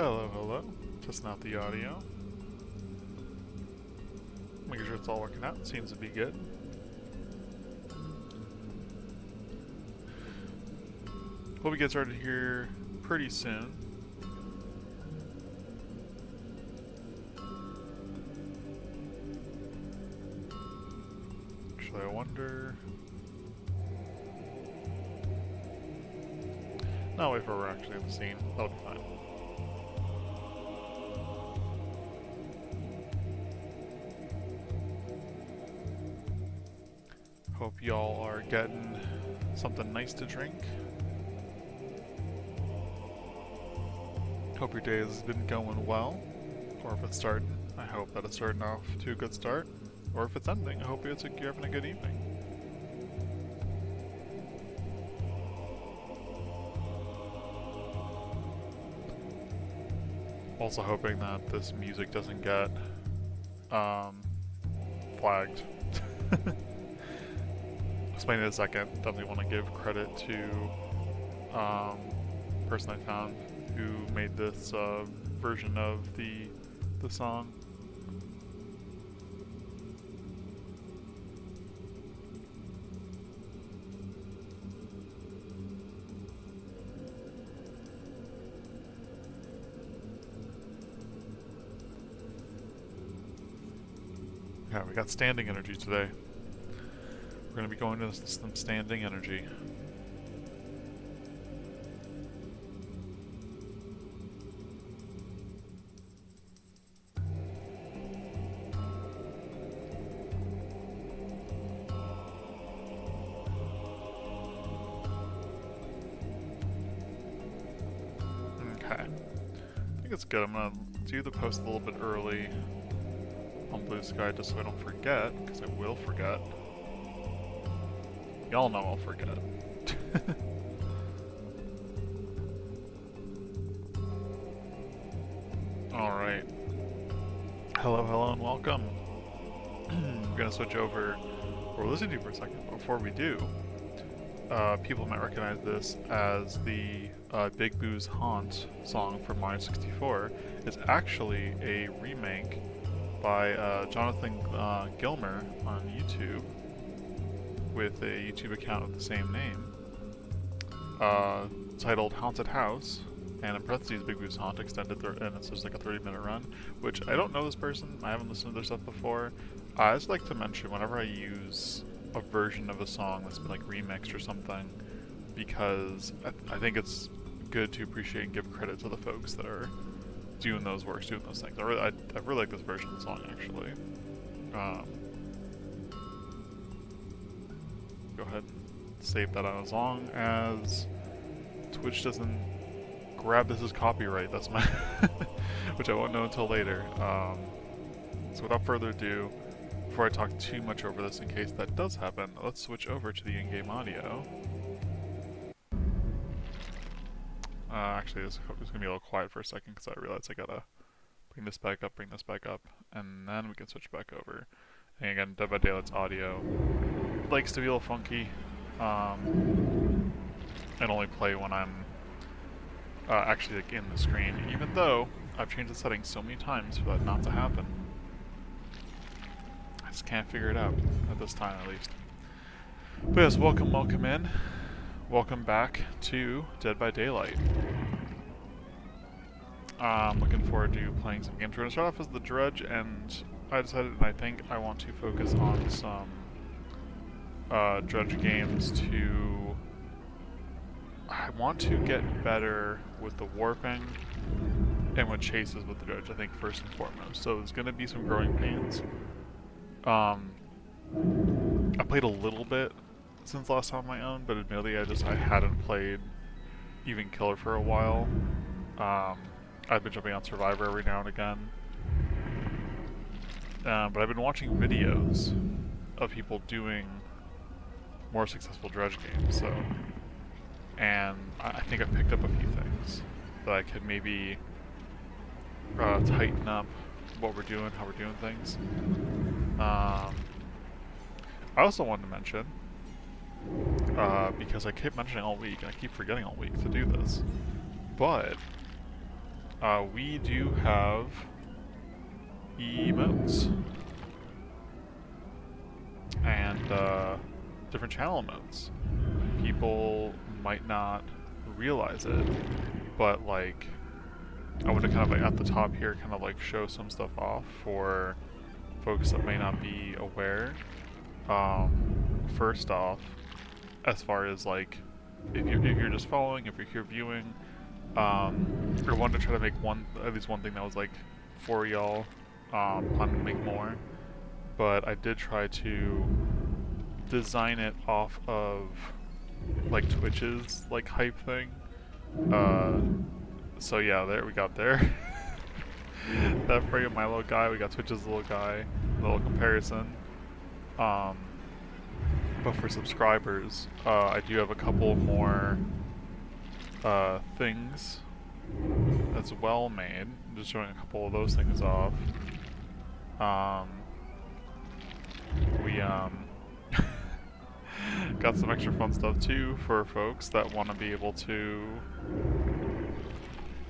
Hello, hello. Testing out the audio. Making sure it's all working out. Seems to be good. Hope we get started here pretty soon. Actually, I wonder... No, wait for we're actually in the scene. That'll be fine. Hope y'all are getting something nice to drink. Hope your day has been going well, or if it's starting, I hope that it's starting off to a good start, or if it's ending, I hope you're having a good evening. Also hoping that this music doesn't get flagged. I'll explain in a second. Definitely want to give credit to person I found who made this version of the song. Yeah, we got standing energy today. We're going to be going to some standing energy. Okay. I think it's good. I'm going to do the post a little bit early on Blue Sky just so I don't forget, because I will forget. Y'all know I'll forget. Alright. Hello, hello, and welcome. We're gonna switch over, or listen to for a second. Before we do, people might recognize this as the Big Boo's Haunt song from Mario 64. It's actually a remake by Jonathan Gilmer on YouTube, with a YouTube account of the same name, titled Haunted House, and in parentheses Big Boo's Haunt extended, and it's just like a 30-minute run, which I don't know this person, I haven't listened to their stuff before. I just like to mention whenever I use a version of a song that's been like remixed or something, because I think it's good to appreciate and give credit to the folks that are doing those works, doing those things. I really like this version of the song, actually. Go ahead and save that on, as long as Twitch doesn't grab this as copyright. That's my which I won't know until later. So without further ado, before I talk too much over this in case that does happen, let's switch over to the in-game audio. Actually, it's going to be a little quiet for a second because I realized I gotta bring this back up, and then we can switch back over. And again, Dead by Daylight's audio likes to be a little funky, and only play when I'm actually like in the screen, even though I've changed the settings so many times for that not to happen. I just can't figure it out, at this time at least. But yes, welcome in. Welcome back to Dead by Daylight. I'm looking forward to playing some games. We're going to start off as the Dredge, and I decided, and I think I want to focus on some Dredge games to... I want to get better with the warping and with chases with the Dredge, I think, first and foremost. So there's going to be some growing pains. I played a little bit since last time on my own, but admittedly I hadn't played even Killer for a while. I've been jumping on Survivor every now and again. But I've been watching videos of people doing more successful Dredge games, so... And I think I've picked up a few things that I could maybe tighten up what we're doing, how we're doing things. I also wanted to mention, because I keep mentioning all week, and I keep forgetting all week to do this, but we do have emotes and different channel emotes. People might not realize it, but like I want to kind of like at the top here kind of like show some stuff off for folks that may not be aware. First off, as far as like if you're just following, if you're here viewing, I wanted to try to make at least one thing that was like for y'all. Plan to make more, but I did try to design it off of like Twitch's like hype thing. So yeah, there we got there. That friggin' my little guy, we got Twitch's little guy, little comparison. But for subscribers, I do have a couple more things as well made. I'm just showing a couple of those things off. We got some extra fun stuff too for folks that want to be able to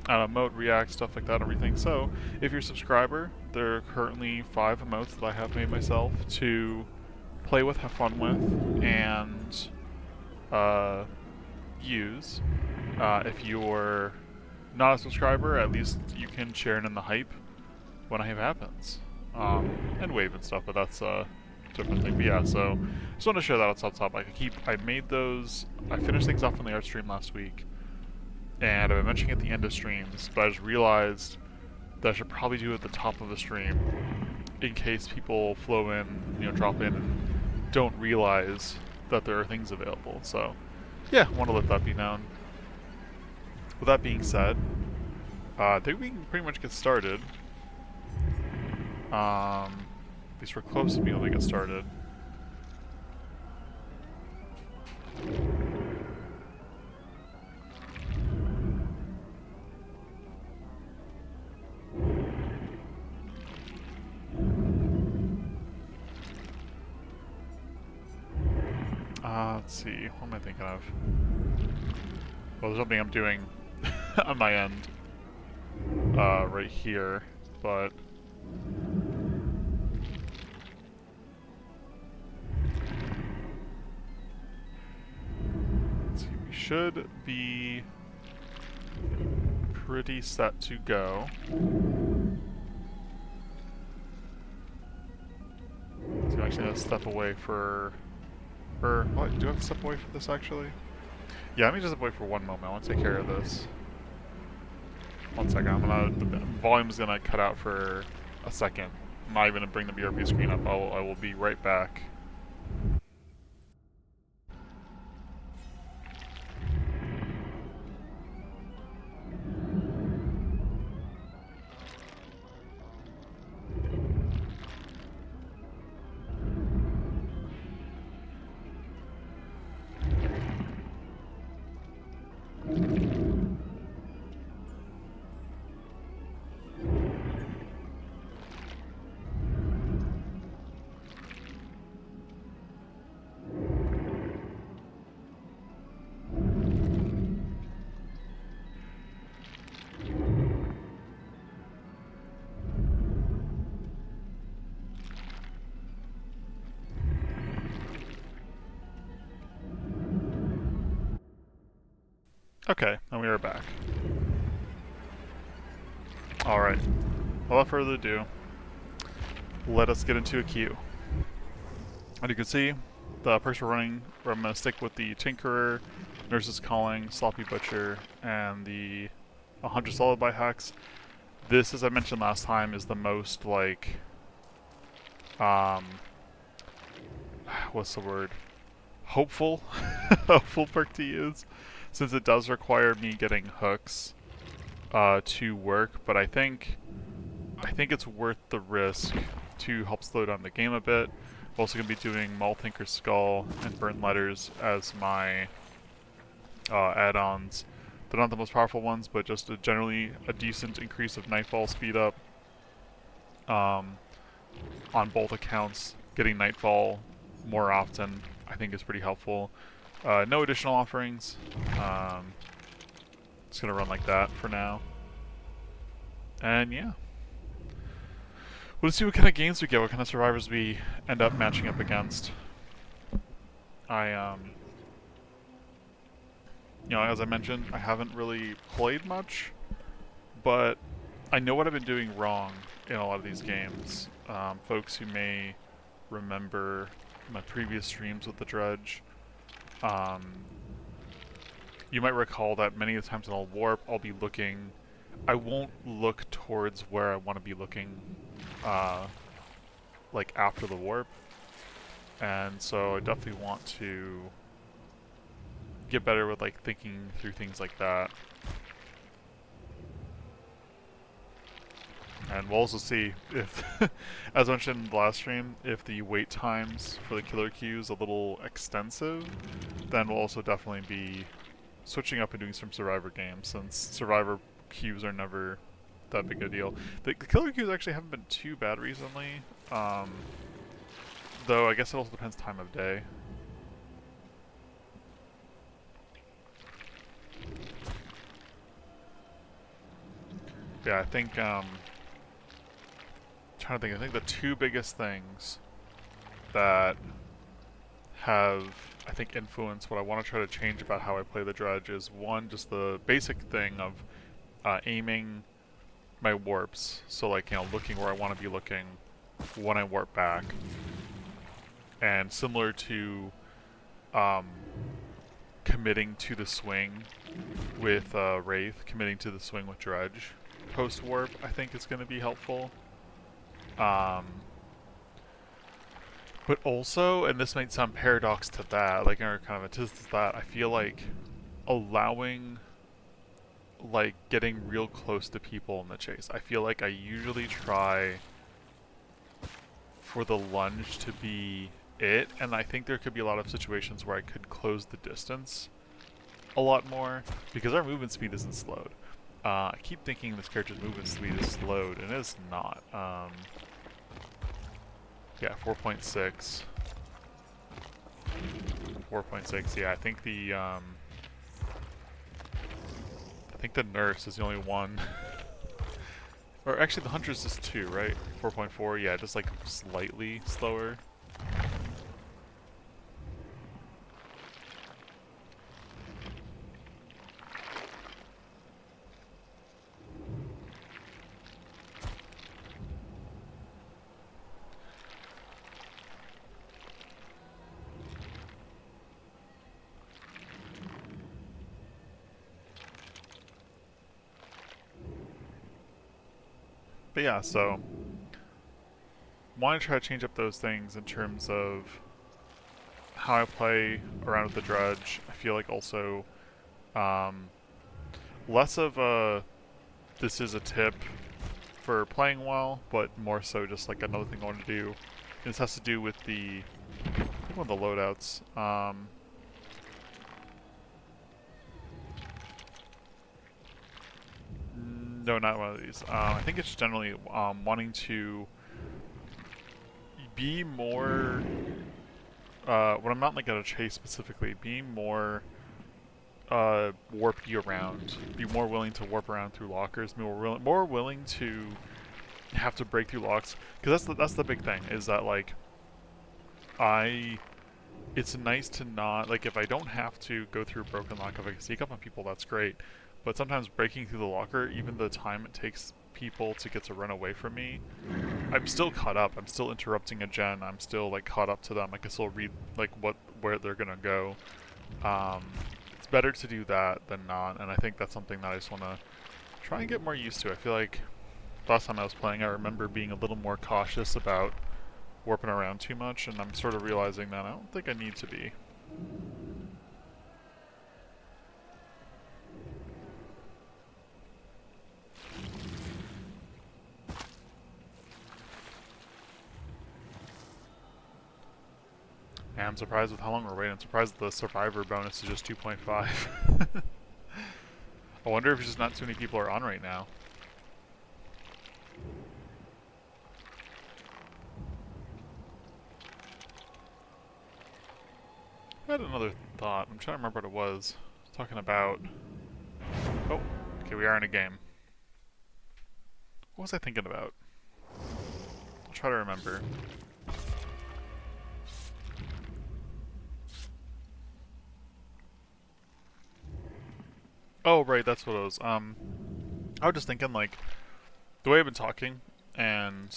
emote, react, stuff like that, everything. So, if you're a subscriber, there are currently 5 emotes that I have made myself to play with, have fun with, and use. If you're not a subscriber, at least you can share in the hype when hype happens. And wave and stuff, but that's a different thing. But yeah, so just want to share that on top. I made those, I finished things off on the art stream last week, and I've been mentioning at the end of streams, but I just realized that I should probably do it at the top of the stream in case people flow in, drop in and don't realize that there are things available. So yeah, I want to let that be known. With that being said, I think we can pretty much get started. At least we're close to being able to get started. Let's see, what am I thinking of? Well, there's something I'm doing on my end, right here, but let's see, we should be pretty set to go. So I'm actually gonna step away or what? Do I have to step away for this actually? Yeah, let me just step away for one moment. I want to take care of this. One second. The volume's gonna cut out for a second. I'm not even gonna bring the BRP screen up. I will be right back. Okay, and we are back. Alright, without further ado, let us get into a queue. As you can see, the perks we're running, I'm going to stick with the Tinkerer, Nurse's Calling, Sloppy Butcher, and the 100 Solid by hacks. This, as I mentioned last time, is the most, like, what's the word? Hopeful? Hopeful perk to use, since it does require me getting hooks to work, but I think it's worth the risk to help slow down the game a bit. I'm also going to be doing Maul Tinker's Skull and Burnt Letters as my add-ons. They're not the most powerful ones, but just generally a decent increase of Nightfall speed up on both accounts. Getting Nightfall more often I think is pretty helpful. No additional offerings. Just going to run like that for now. And yeah, we'll see what kind of games we get, what kind of survivors we end up matching up against. I as I mentioned, I haven't really played much, but I know what I've been doing wrong in a lot of these games. Folks who may remember my previous streams with the Dredge, um, you might recall that many of the times in a warp, I'll be looking. I won't look towards where I want to be looking, uh, like after the warp, and so I definitely want to get better with like thinking through things like that. And we'll also see if, as mentioned in the last stream, if the wait times for the killer queues a little extensive, then we'll also definitely be switching up and doing some Survivor games, since Survivor queues are never that big a deal. The killer queues actually haven't been too bad recently, though I guess it also depends time of day. Yeah, I think, trying to think, I think the two biggest things that have, I think, influenced what I want to try to change about how I play the Dredge is one, just the basic thing of aiming my warps. So like, looking where I want to be looking when I warp back. And similar to committing to the swing with Wraith, committing to the swing with Dredge post-warp, I think is going to be helpful. But also, and this might sound paradox to that, like, or kind of antithesis to that, I feel like allowing, like, getting real close to people in the chase. I feel like I usually try for the lunge to be it, and I think there could be a lot of situations where I could close the distance a lot more, because our movement speed isn't slowed. I keep thinking this character's movement speed is slowed, and it is not. Yeah, 4.6. 4.6, yeah, I think the nurse is the only one. Or actually the huntress is 2, right? 4.4, yeah, just like slightly slower. But yeah, so want to try to change up those things in terms of how I play around with the Dredge. I feel like also um, less of a this is a tip for playing well, but more so just like another thing I want to do. This has to do with the one of the loadouts. No, not one of these. I think it's generally wanting to be more. When I'm not like at a chase specifically, being more warpy around, be more willing to warp around through lockers, more willing to have to break through locks, because that's the big thing, is that like it's nice to not, like, if I don't have to go through a broken lock, if I can sneak up on people, that's great, but sometimes breaking through the locker, even the time it takes people to get to run away from me, I'm still caught up, I'm still interrupting a gen, I'm still like caught up to them, I can still read like where they're gonna go. It's better to do that than not, and I think that's something that I just want to try and get more used to. I feel like last time I was playing, I remember being a little more cautious about warping around too much, and I'm sort of realizing that I don't think I need to be. And I'm surprised with how long we're waiting. I'm surprised the survivor bonus is just 2.5. I wonder if it's just not too many people are on right now. I had another thought. I'm trying to remember what it was. Talking about... Oh, okay, we are in a game. What was I thinking about? I'll try to remember. Oh, right, that's what it was. I was just thinking, like, the way I've been talking, and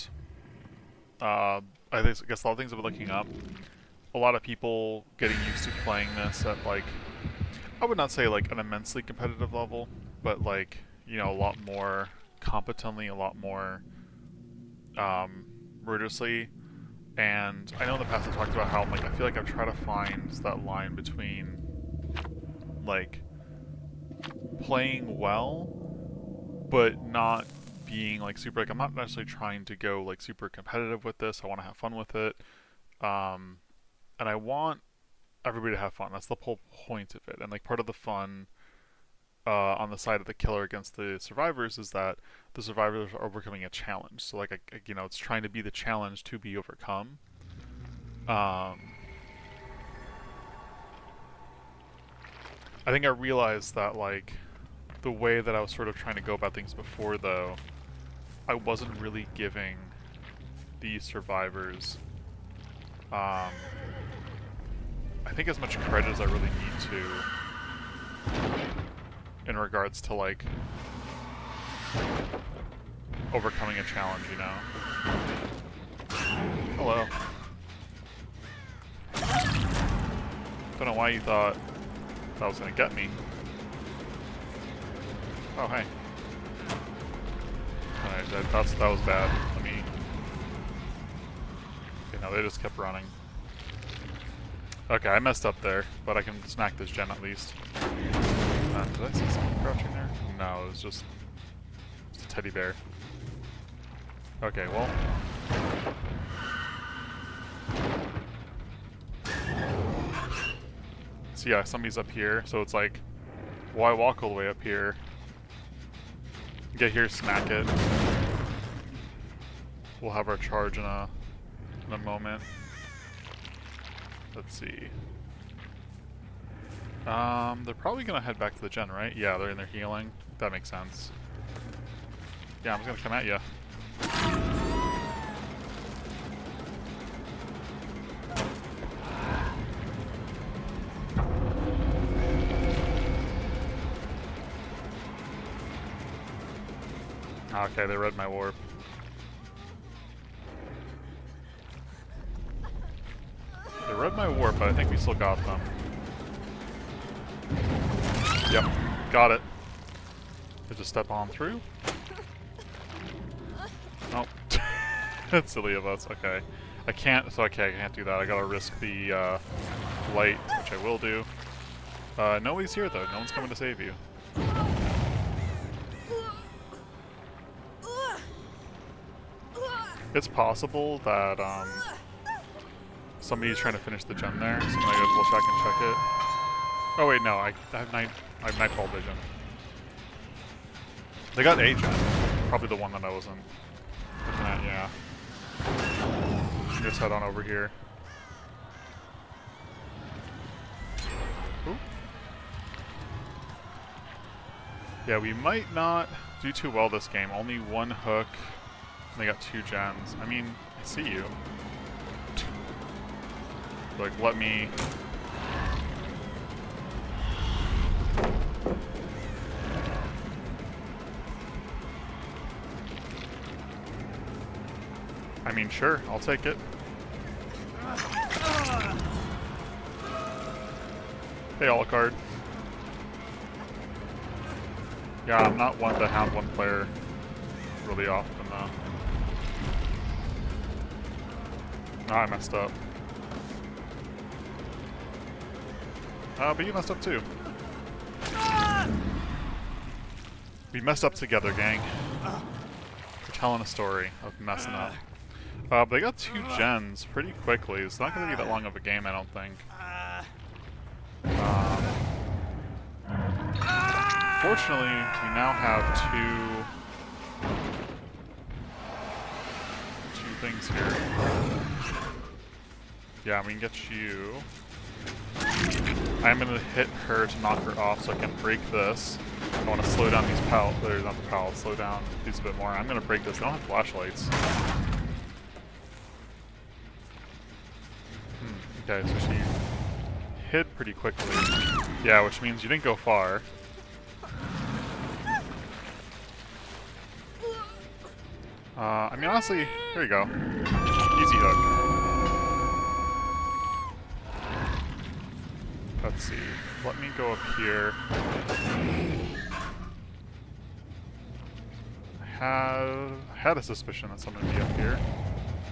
guess a lot of things I've been looking up. A lot of people getting used to playing this at, like, I would not say like an immensely competitive level, but like, you know, a lot more competently, a lot more rigorously. And I know in the past I've talked about how like I feel like I've tried to find that line between like playing well, but not being like super like I'm not necessarily trying to go like super competitive with this. I want to have fun with it, and I want everybody to have fun. That's the whole point of it. And like part of the fun on the side of the killer against the survivors is that the survivors are overcoming a challenge. So like you know, it's trying to be the challenge to be overcome. I think I realized that like the way that I was sort of trying to go about things before, though, I wasn't really giving these survivors I think as much credit as I really need to in regards to like overcoming a challenge, you know. Hello. Don't know why you thought that was gonna get me. Oh, hey. Alright, that was bad. Let me... Okay, no, they just kept running. Okay, I messed up there, but I can smack this gen at least. Did I see something crouching there? No, it was just a teddy bear. Okay, well... So yeah, somebody's up here, so it's like, why walk all the way up here? Get here, smack it. We'll have our charge in a moment. Let's see. They're probably gonna head back to the gen, right? Yeah, they're in there healing. That makes sense. Yeah, I'm just gonna come at you. Okay, they read my warp. They read my warp, but I think we still got them. Yep, got it. Did just step on through? Oh, that's silly of us. Okay, I can't. So okay, I can't do that. I gotta risk the light, which I will do. Nobody's here though. No one's coming to save you. It's possible that somebody's trying to finish the gen there, so I'm gonna go double check and check it. Oh wait, no, I have nightfall vision. They got a gen, probably the one that I wasn't looking at. Yeah. Just head on over here. Ooh. Yeah, we might not do too well this game. Only one hook. They got 2 gens. I mean, I see you. Like, let me... I mean, sure, I'll take it. Hey, Alucard. Yeah, I'm not one to have one player really often, though. Oh, I messed up. But you messed up too. We messed up together, gang. We're telling a story of messing up. But they got 2 gens pretty quickly. It's not going to be that long of a game, I don't think. Fortunately, we now have two things here. Yeah, we can get you. I'm going to hit her to knock her off so I can break this. I want to slow down these pallets. There's not the pallets. Slow down these a bit more. I'm going to break this. They don't have flashlights. Okay, so she hid pretty quickly. Yeah, which means you didn't go far. I mean, honestly, here you go. Easy hook. Let's see. Let me go up here. I had a suspicion that someone would be up here.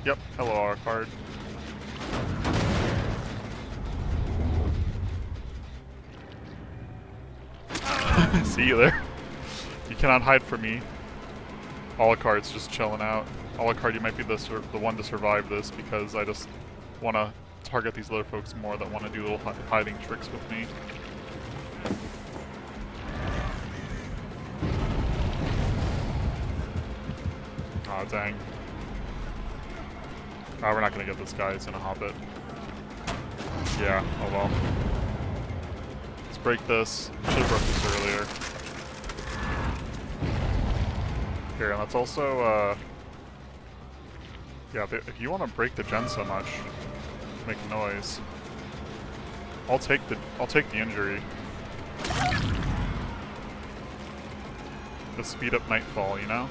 Yep, hello, R card. See you there. You cannot hide from me. Alucard's just chilling out. Alucard, you might be the one to survive this because I just want to target these other folks more that want to do little hiding tricks with me. Aw, dang. We're not going to get this guy. He's going to hop it. Yeah, oh well. Let's break this. Should have broke this earlier. Here, and let's also, yeah, if you want to break the gen so much, make noise. I'll take the injury. To speed up nightfall, you know?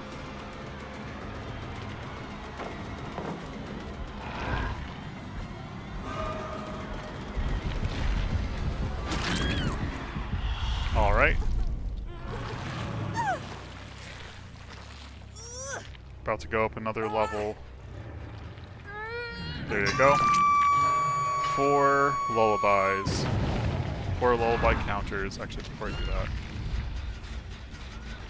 Alright. About to go up another level. There you go. 4 lullabies. 4 lullaby counters. Actually, before I do that,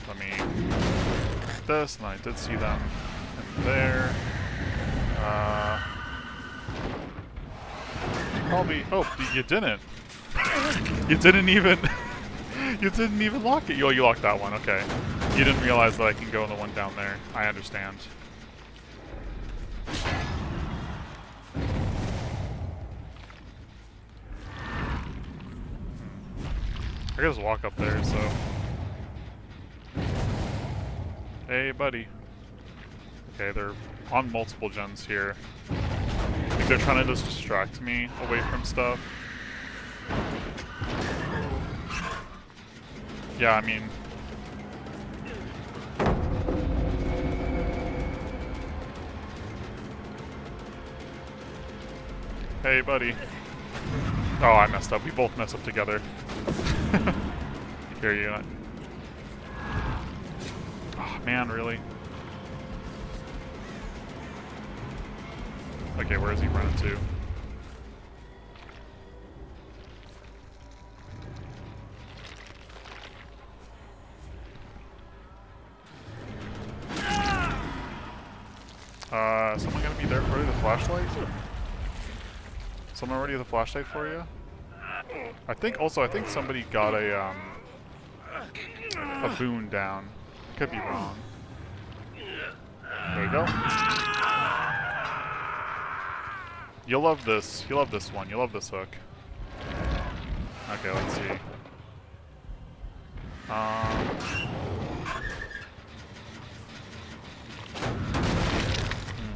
let me do this, and I did see them in there. Probably. Oh, you didn't. You didn't even. You didn't even lock it. Oh, you locked that one. Okay. You didn't realize that I can go in the one down there. I understand. I can just walk up there, so. Hey, buddy. Okay, they're on multiple gens here. I think they're trying to just distract me away from stuff. Yeah, I mean... Hey, buddy. Oh, I messed up. We both messed up together. Here, you. Oh, man, really? Okay, where is he running to? Someone gonna be there for the flashlight? Someone already have the flashlight for you? I think somebody got a boon down. Could be wrong. There you go. You'll love this. You'll love this one. You'll love this hook. Okay, let's see.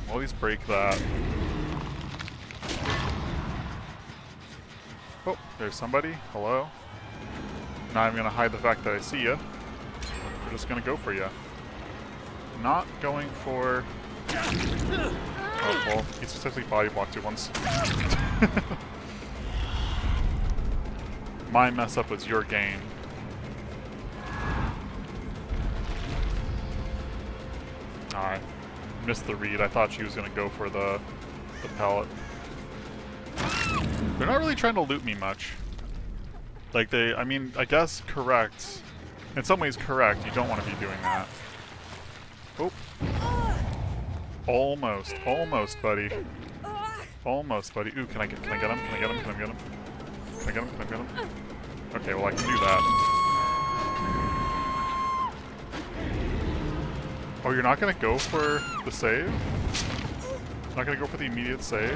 Always break that. Oh, there's somebody. Hello. Now I'm gonna hide the fact that I see you. We're just gonna go for you. Not going for... Oh, well, he successfully body blocked it once. My mess up was your gain. I missed the read. I thought she was gonna go for the pallet. They're not really trying to loot me much. Like I mean, I guess correct. In some ways correct, you don't want to be doing that. Oh. Almost, buddy. Almost, buddy. Ooh, can I get him? Can I get him? Can I get him? Can I get him? Can I get him? Okay, well I can do that. Oh, you're not gonna go for the save? Not gonna go for the immediate save?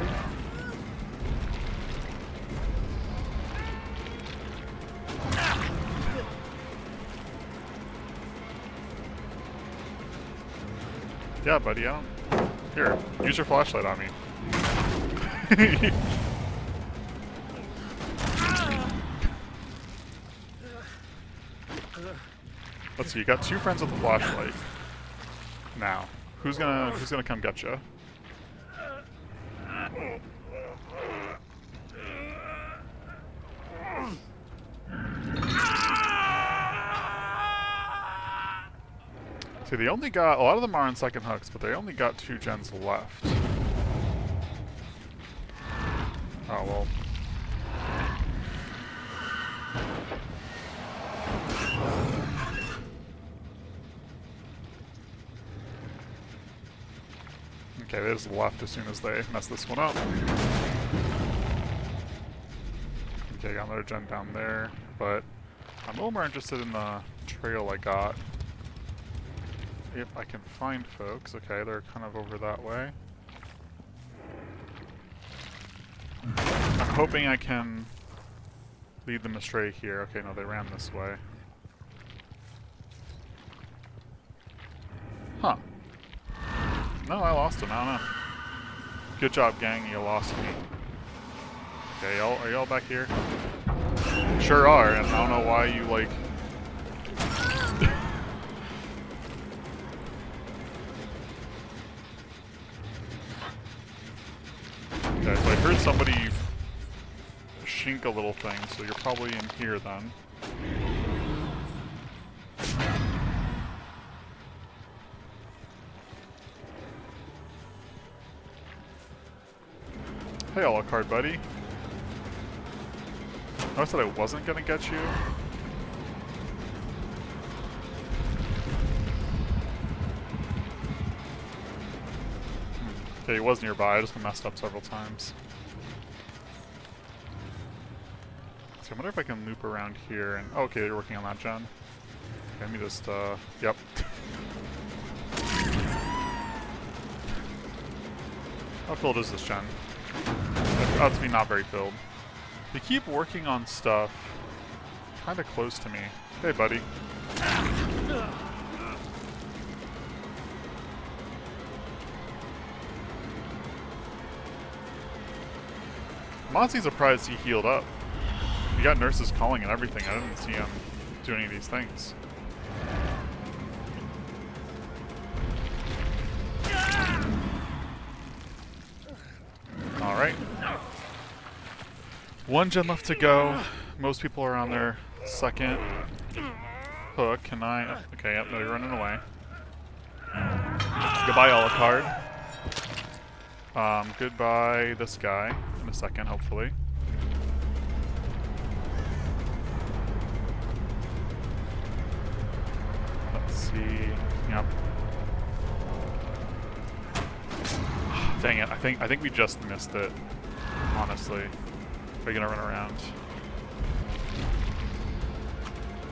Yeah, buddy, I don't... Here, use your flashlight on me. Let's see, you got 2 friends with a flashlight. Now, who's gonna come get you? See, they only got, a lot of them are on second hooks, but they only got 2 gens left. Oh, well. Okay, they just left as soon as they messed this one up. Okay, got another gen down there, but I'm a little more interested in the trail I got. If I can find folks. Okay, they're kind of over that way. I'm hoping I can lead them astray here. Okay, no, they ran this way. Huh. No, I lost him. I don't know. Good job, gang. You lost me. Okay, y'all, are y'all back here? Sure are, and I don't know why you, like... Okay, so I heard somebody shink a little thing, so you're probably in here then. Hey, a la carte buddy. Notice that I wasn't gonna get you. Okay, he was nearby, I just messed up several times. So I wonder if I can loop around here and... Oh, okay, you're working on that, gen. Okay, let me just, yep. How filled is this gen? That's me not very filled. They keep working on stuff kinda close to me. Hey, buddy. I'm honestly surprised he healed up. He got nurses calling and everything. I didn't see him do any of these things. Alright. 1 gen left to go. Most people are on their second hook. Can I... Okay, yep, no, you're running away. Goodbye, a la carte. Goodbye this guy in a second, hopefully. Let's see. Yep. Dang it! I think we just missed it. Honestly, we're gonna run around.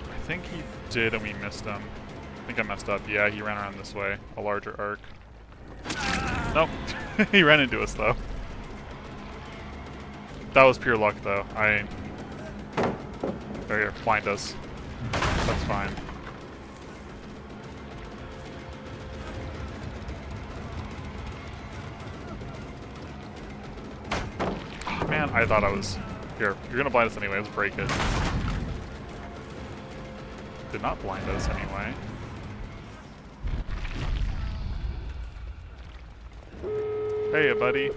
I think he did, and we missed him. I think I messed up. Yeah, he ran around this way, a larger arc. Nope. He ran into us, though. That was pure luck, though. There you blind us. That's fine. Oh, man, I thought I was... Here, you're gonna blind us anyway. Let's break it. Did not blind us anyway. Hey, buddy.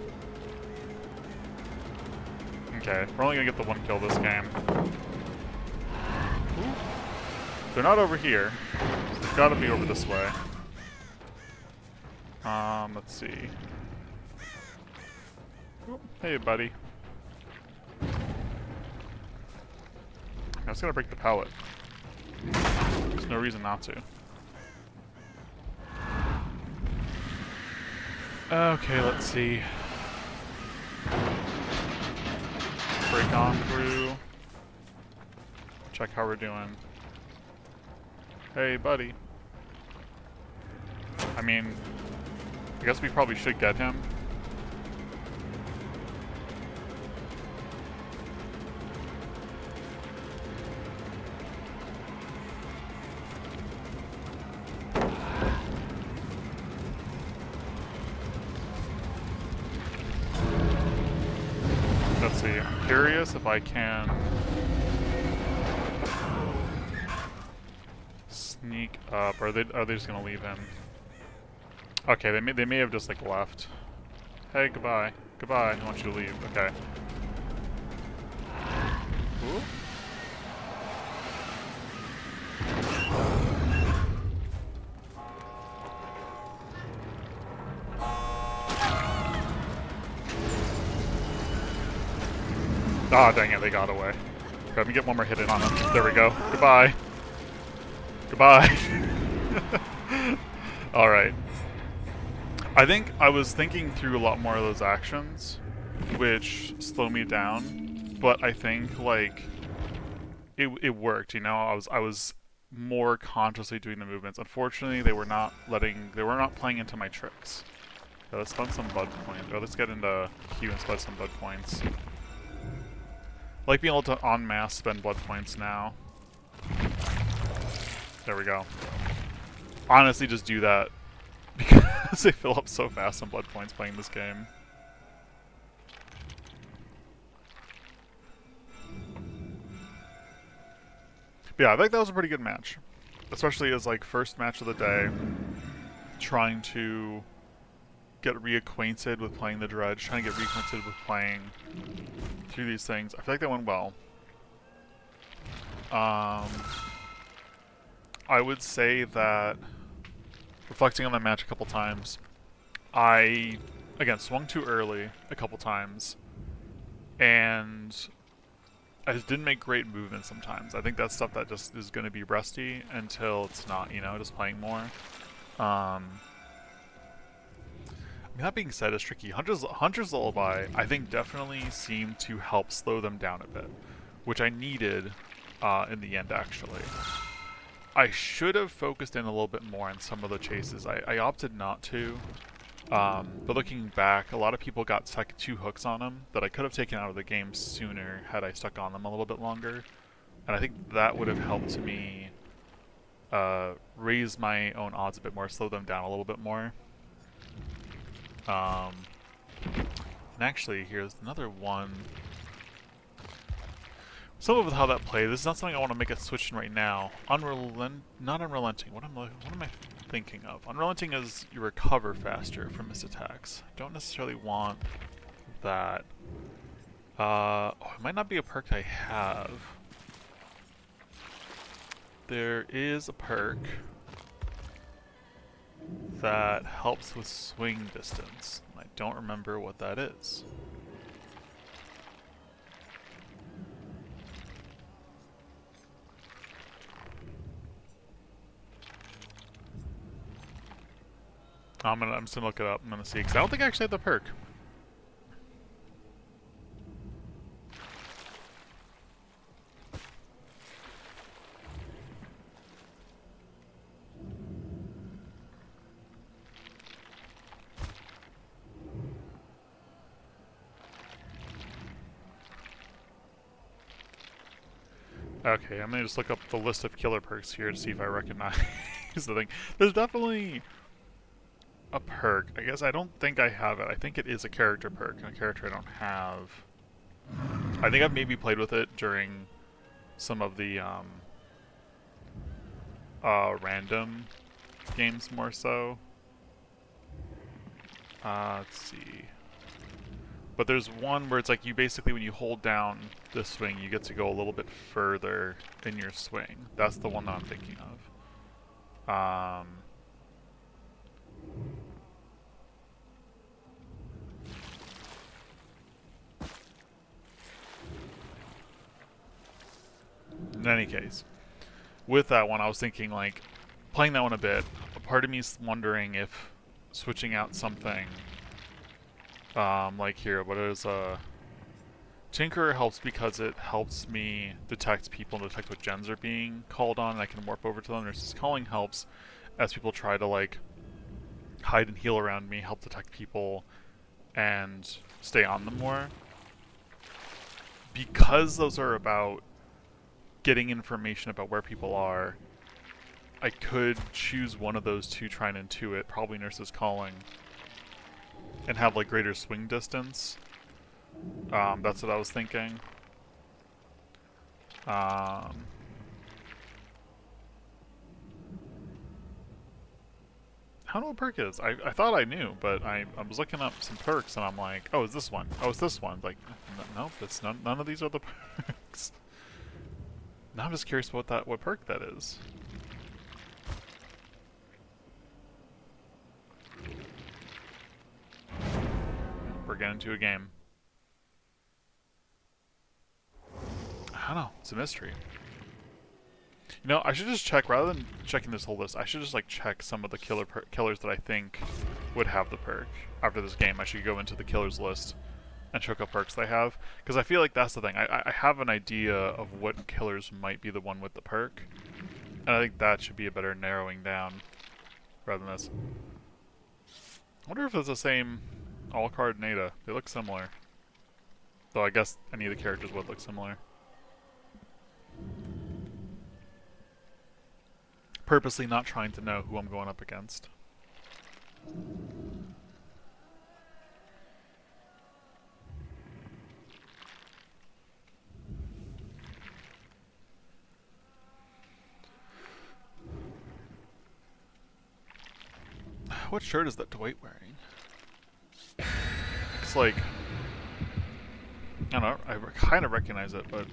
Okay, we're only gonna get the 1 kill this game. Ooh. They're not over here. So they've gotta be over this way. Let's see. Ooh. Hey, buddy. I'm just gonna break the pallet. There's no reason not to. Okay, let's see. Break on through. Check how we're doing. Hey, buddy. I mean, I guess we probably should get him. let's see. I'm curious if I can sneak up. Are they just gonna leave him? Okay, they may have just like left. Hey, goodbye. Goodbye. I want you to leave. Okay. Ooh. Ah, dang it, they got away. Let me get one more hit in on them. There we go. Goodbye. Goodbye. Alright. I think I was thinking through a lot more of those actions, which slow me down, but I think, like, it worked, you know? I was more consciously doing the movements. Unfortunately, they were not playing into my tricks. So let's spend some blood points, or let's get into Q and spend some blood points. I like being able to en masse spend blood points now. There we go. Honestly, just do that because they fill up so fast on blood points playing this game. But yeah, I think that was a pretty good match. Especially as like first match of the day. Trying to get reacquainted with playing the Dredge. Trying to get reacquainted with playing through these things. I feel like that went well. I would say that, reflecting on that match a couple times, I, again, swung too early a couple times, and I just didn't make great movements sometimes. I think that's stuff that just is going to be rusty until it's not, you know, just playing more. I mean, that being said, it's tricky. Hunter's Lullaby, I think, definitely seemed to help slow them down a bit, which I needed in the end, actually. I should have focused in a little bit more on some of the chases. I opted not to, but looking back, a lot of people got stuck 2 hooks on them that I could have taken out of the game sooner had I stuck on them a little bit longer, and I think that would have helped me raise my own odds a bit more, slow them down a little bit more. And actually, here's another one. Some of how that plays. This is not something I want to make a switch in right now. Not unrelenting. What am I thinking of? Unrelenting is you recover faster from missed attacks. Don't necessarily want that. Oh, it might not be a perk I have. There is a perk that helps with swing distance. I don't remember what that is. I'm just gonna look it up. I'm gonna see, because I don't think I actually have the perk. Okay, I'm gonna just look up the list of killer perks here to see if I recognize the thing. There's definitely a perk. I guess I don't think I have it. I think it is a character perk, and a character I don't have. I think I've maybe played with it during some of the random games more so. Let's see. But there's one where it's like you basically, when you hold down the swing, you get to go a little bit further in your swing. That's the one that I'm thinking of. In any case, with that one, I was thinking, like, playing that one a bit, a part of me is wondering if switching out something, like here, what is, Tinkerer helps because it helps me detect people and detect what gens are being called on, and I can warp over to them. Nurse's Calling helps as people try to, like, hide and heal around me, help detect people, and stay on them more. Because those are about getting information about where people are, I could choose one of those two, try and intuit, probably Nurse's Calling, and have like greater swing distance. That's what I was thinking. I don't know what perk is. I thought I knew, but I was looking up some perks and I'm like, oh, it's this one. Oh, it's this one. Like, nope, it's none of these are the perks. Now I'm just curious what perk that is. We're getting into a game. I don't know. It's a mystery. You know, I should just check, rather than checking this whole list, I should just like check some of the killers that I think would have the perk. After this game, I should go into the killers list and check what perks they have. Because I feel like that's the thing. I have an idea of what killers might be the one with the perk. And I think that should be a better narrowing down rather than this. I wonder if it's the same all-card Nada. They look similar. Though I guess any of the characters would look similar. Purposely not trying to know who I'm going up against. What shirt is that Dwight wearing? It's like, I don't know, I kind of recognize it, but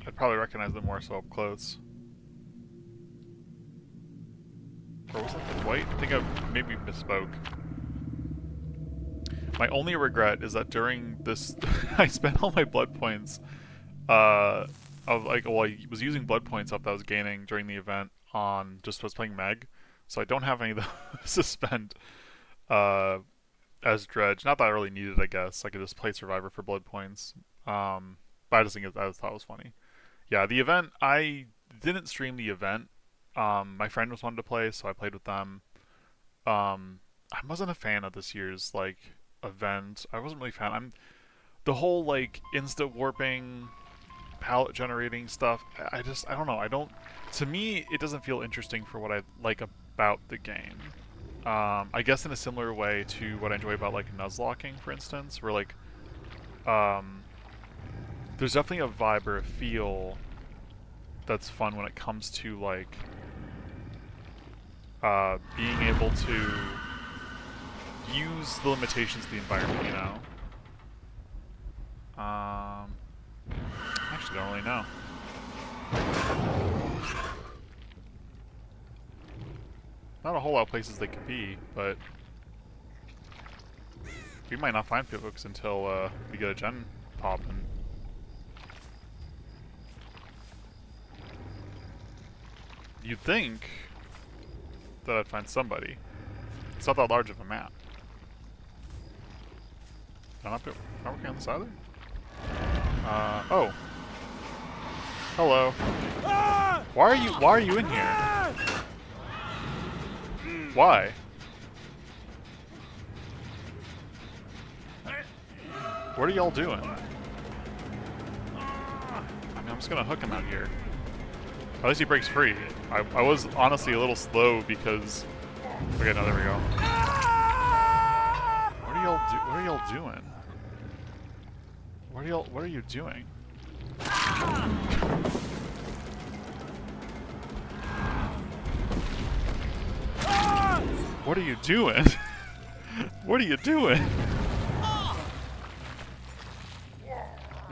I'd probably recognize it more so up close. Or was it the Dwight? I think I maybe misspoke. My only regret is that during this, I spent all my blood points, I was using blood points up that I was gaining during the event on just was playing Meg, so I don't have any of those to spend as Dredge. Not that I really needed, I guess. I could just play Survivor for blood points. But I just thought it was funny. Yeah, the event, I didn't stream the event. My friend was wanted to play, so I played with them. I wasn't a fan of this year's like event. I wasn't really a fan. The whole like insta warping, palette generating stuff. I don't know. To me, it doesn't feel interesting for what I like about the game. I guess in a similar way to what I enjoy about like nuzlocking, for instance, where like, there's definitely a vibe or a feel that's fun when it comes to like being able to use the limitations of the environment, you know? I actually don't really know. Not a whole lot of places they could be, but we might not find folks until we get a gen poppin'. You'd think that I'd find somebody. It's not that large of a map. I'm not working on this either? Oh. Hello. Why are you in here? Why? What are y'all doing? I mean, I'm just gonna hook him out here. At least he breaks free. I was honestly a little slow because... Okay, no, there we go. What are y'all doing? What are you doing? What are you doing? What are you doing?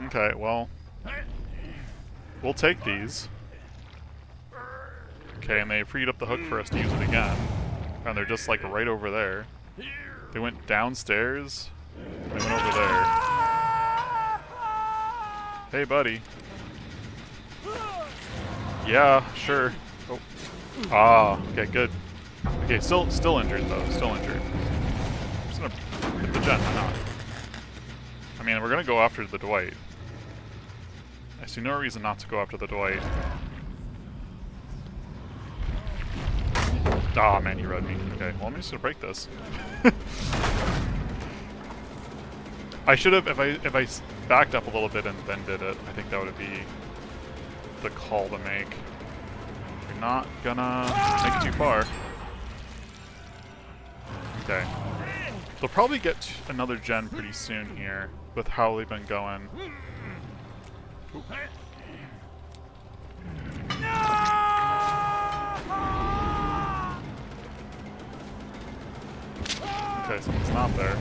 Okay, well... We'll take these. Okay, and they freed up the hook for us to use it again. And they're just like right over there. They went downstairs. They went over there. Hey, buddy. Yeah, sure. Oh. Ah, okay, good. Okay, still injured though. Still injured. I'm just gonna hit the gen. Why not? I mean, we're gonna go after the Dwight. I see no reason not to go after the Dwight. Ah, man, you read me. Okay, well, I'm just gonna break this. I should have, if I backed up a little bit and then did it, I think that would be the call to make. You're not gonna make it too far. Okay. They'll probably get another gen pretty soon here with how they've been going. Ooh. Okay, someone's not there.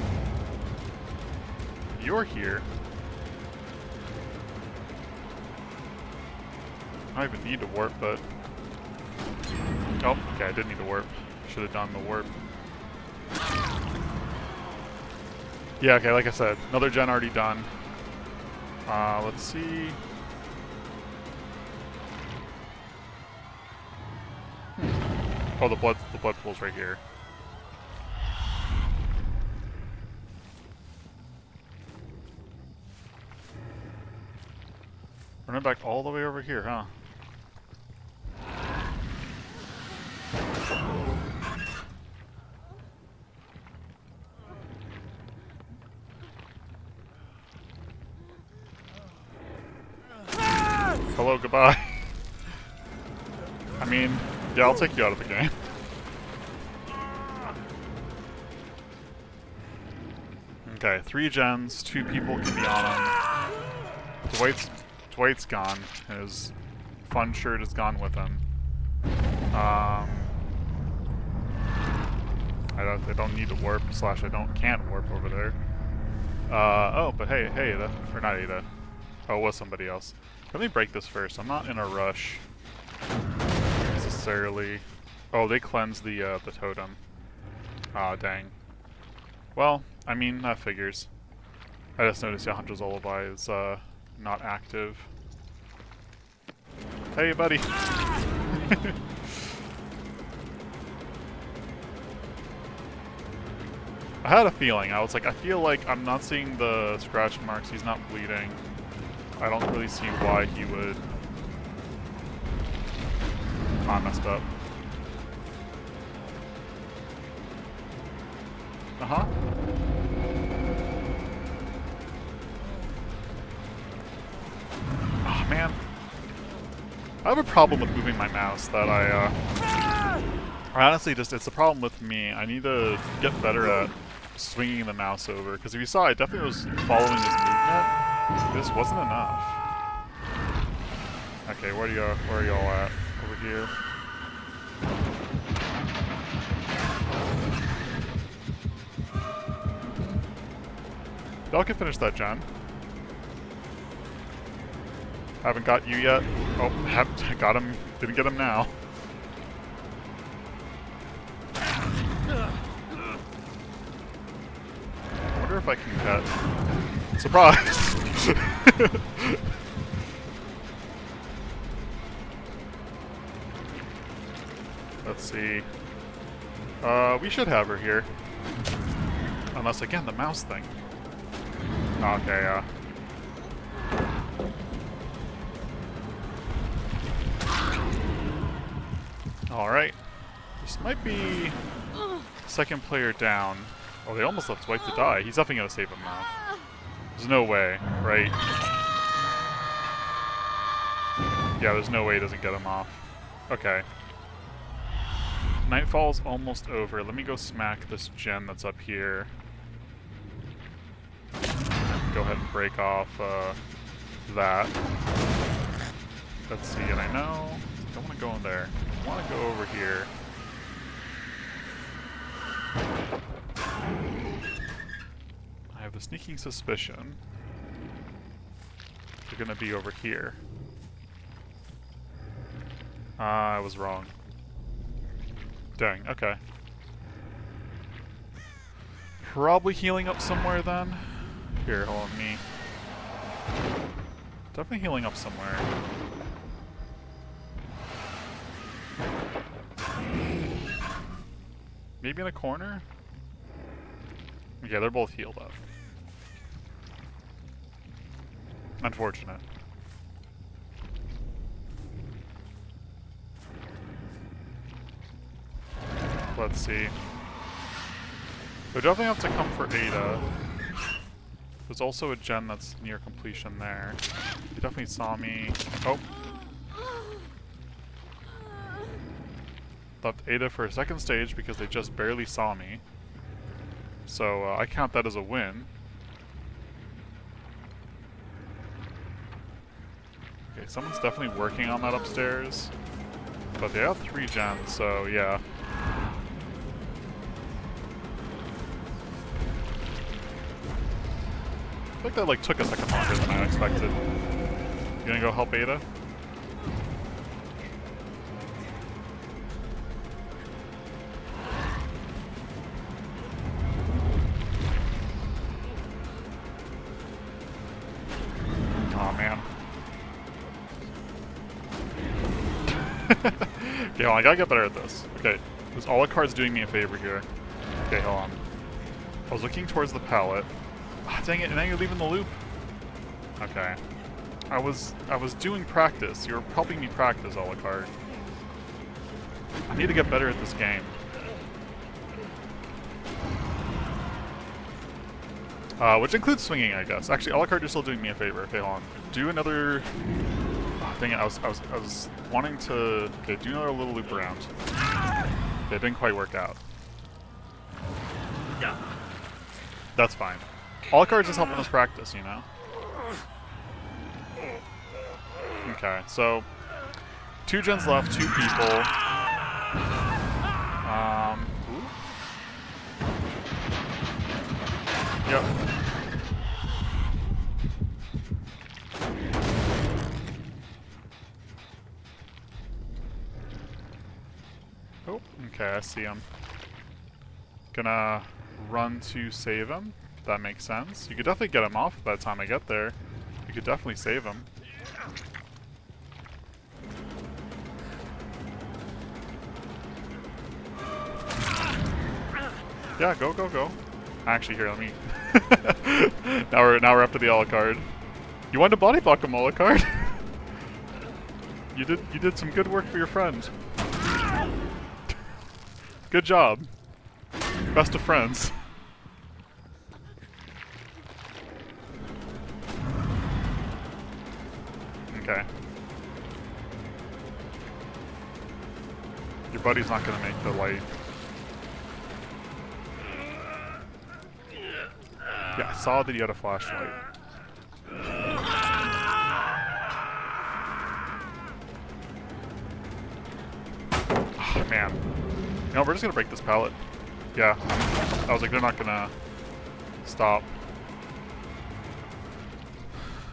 You're here. I don't even need to warp, but... Oh, okay, I did need to warp. Should have done the warp. Yeah, okay, like I said, another gen already done. Let's see... Oh, the blood pool's right here. Running back all the way over here, huh? Hello, goodbye. I mean, yeah, I'll take you out of the game. Okay, 3 gens, 2 people can be on him. Dwight's gone. His fun shirt is gone with him. I don't need to warp, / I can't warp over there. Oh, but hey, Ada. Or not Ada. Oh, it was somebody else. Let me break this first. I'm not in a rush necessarily. Oh, they cleansed the totem. Ah, dang. Well, I mean, that figures. I just noticed Yahandra's Lullaby is not active. Hey, buddy. I had a feeling. I was like, I feel like I'm not seeing the scratch marks. He's not bleeding. I don't really see why he would. Oh, I messed up. Uh-huh. Oh, man. I have a problem with moving my mouse that I honestly just, it's a problem with me. I need to get better at swinging the mouse over, because if you saw, I definitely was following his movement. This wasn't enough. Okay, where are y'all at? Over here. Y'all can finish that, John. Haven't got you yet. Oh, got him. Didn't get him now. I wonder if I can get... Surprise! Let's see. We should have her here. Unless, again, the mouse thing. Okay, Alright. This might be second player down. Oh, they almost left Dwight to die. He's definitely gonna save him now. There's no way, right? Yeah, there's no way he doesn't get him off. Okay. Nightfall's almost over. Let me go smack this gen that's up here. Go ahead and break off that. Let's see, and I know... I don't want to go in there. I want to go over here. I have the sneaking suspicion they're going to be over here. I was wrong. Dang, okay. Probably healing up somewhere then. Here, hold on me. Definitely healing up somewhere. Maybe in a corner? Yeah, they're both healed up. Unfortunate. Let's see. They definitely have to come for Ada. There's also a gen that's near completion there. He definitely saw me. Oh. Left Ada for a second stage because they just barely saw me. So I count that as a win. Okay, someone's definitely working on that upstairs. But they have 3 gens, so yeah. I think that like took a second longer than I expected. You gonna go help Ada? Oh man. Okay, hold on, I gotta get better at this. Okay, this Alucard's doing me a favor here. Okay, hold on. I was looking towards the pallet. Ah, dang it, and now you're leaving the loop. Okay. I was doing practice. You were helping me practice, Alucard. I need to get better at this game. Which includes swinging, I guess. Actually, Alucard, you're still doing me a favor. Okay, hold on. Do another... Oh, dang it, I was wanting to... Okay, do another little loop around. Okay, it didn't quite work out. Yeah. That's fine. Alucard's just helping us practice, you know? Okay, so... 2 gens left, 2 people. Ooh. Yep. Oh, okay, I see him. Gonna run to save him. That makes sense. You could definitely get him off by the time I get there. You could definitely save him. Yeah, go, go, go. Actually, here, let me... now we're after the Alucard. You wanted to body block him, Alucard. You did some good work for your friend. Good job. Best of friends. Okay. Your buddy's not gonna make the light. Yeah, I saw that you had a flashlight. Oh, man. You know, we're just gonna break this pallet. Yeah. I was like, they're not gonna stop.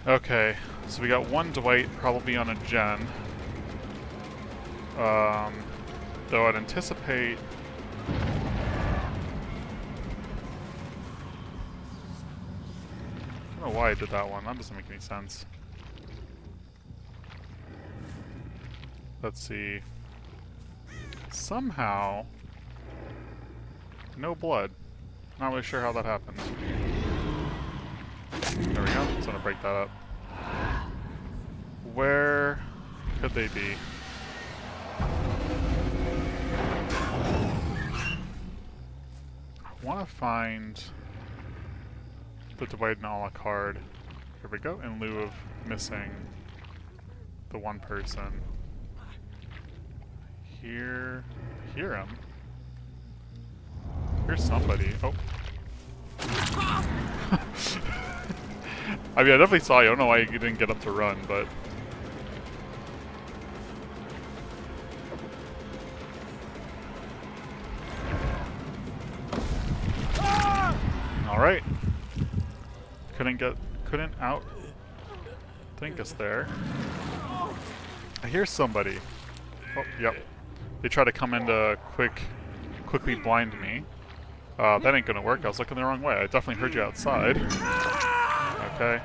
Okay, so we got 1 Dwight probably on a gen. Though I'd anticipate... I don't know why I did that one. That doesn't make any sense. Let's see. Somehow... No blood. Not really sure how that happened. There we go. Just gonna break that up. Where could they be? I want to find the Dwight and Alucard. Here we go. In lieu of missing the 1 person. Hear him. Here's somebody. Oh. I mean, I definitely saw you. I don't know why you didn't get up to run, but... Alright. Couldn't think us there. I hear somebody. Oh, yep. They try to come in to quickly blind me. That ain't gonna work. I was looking the wrong way. I definitely heard you outside. Okay.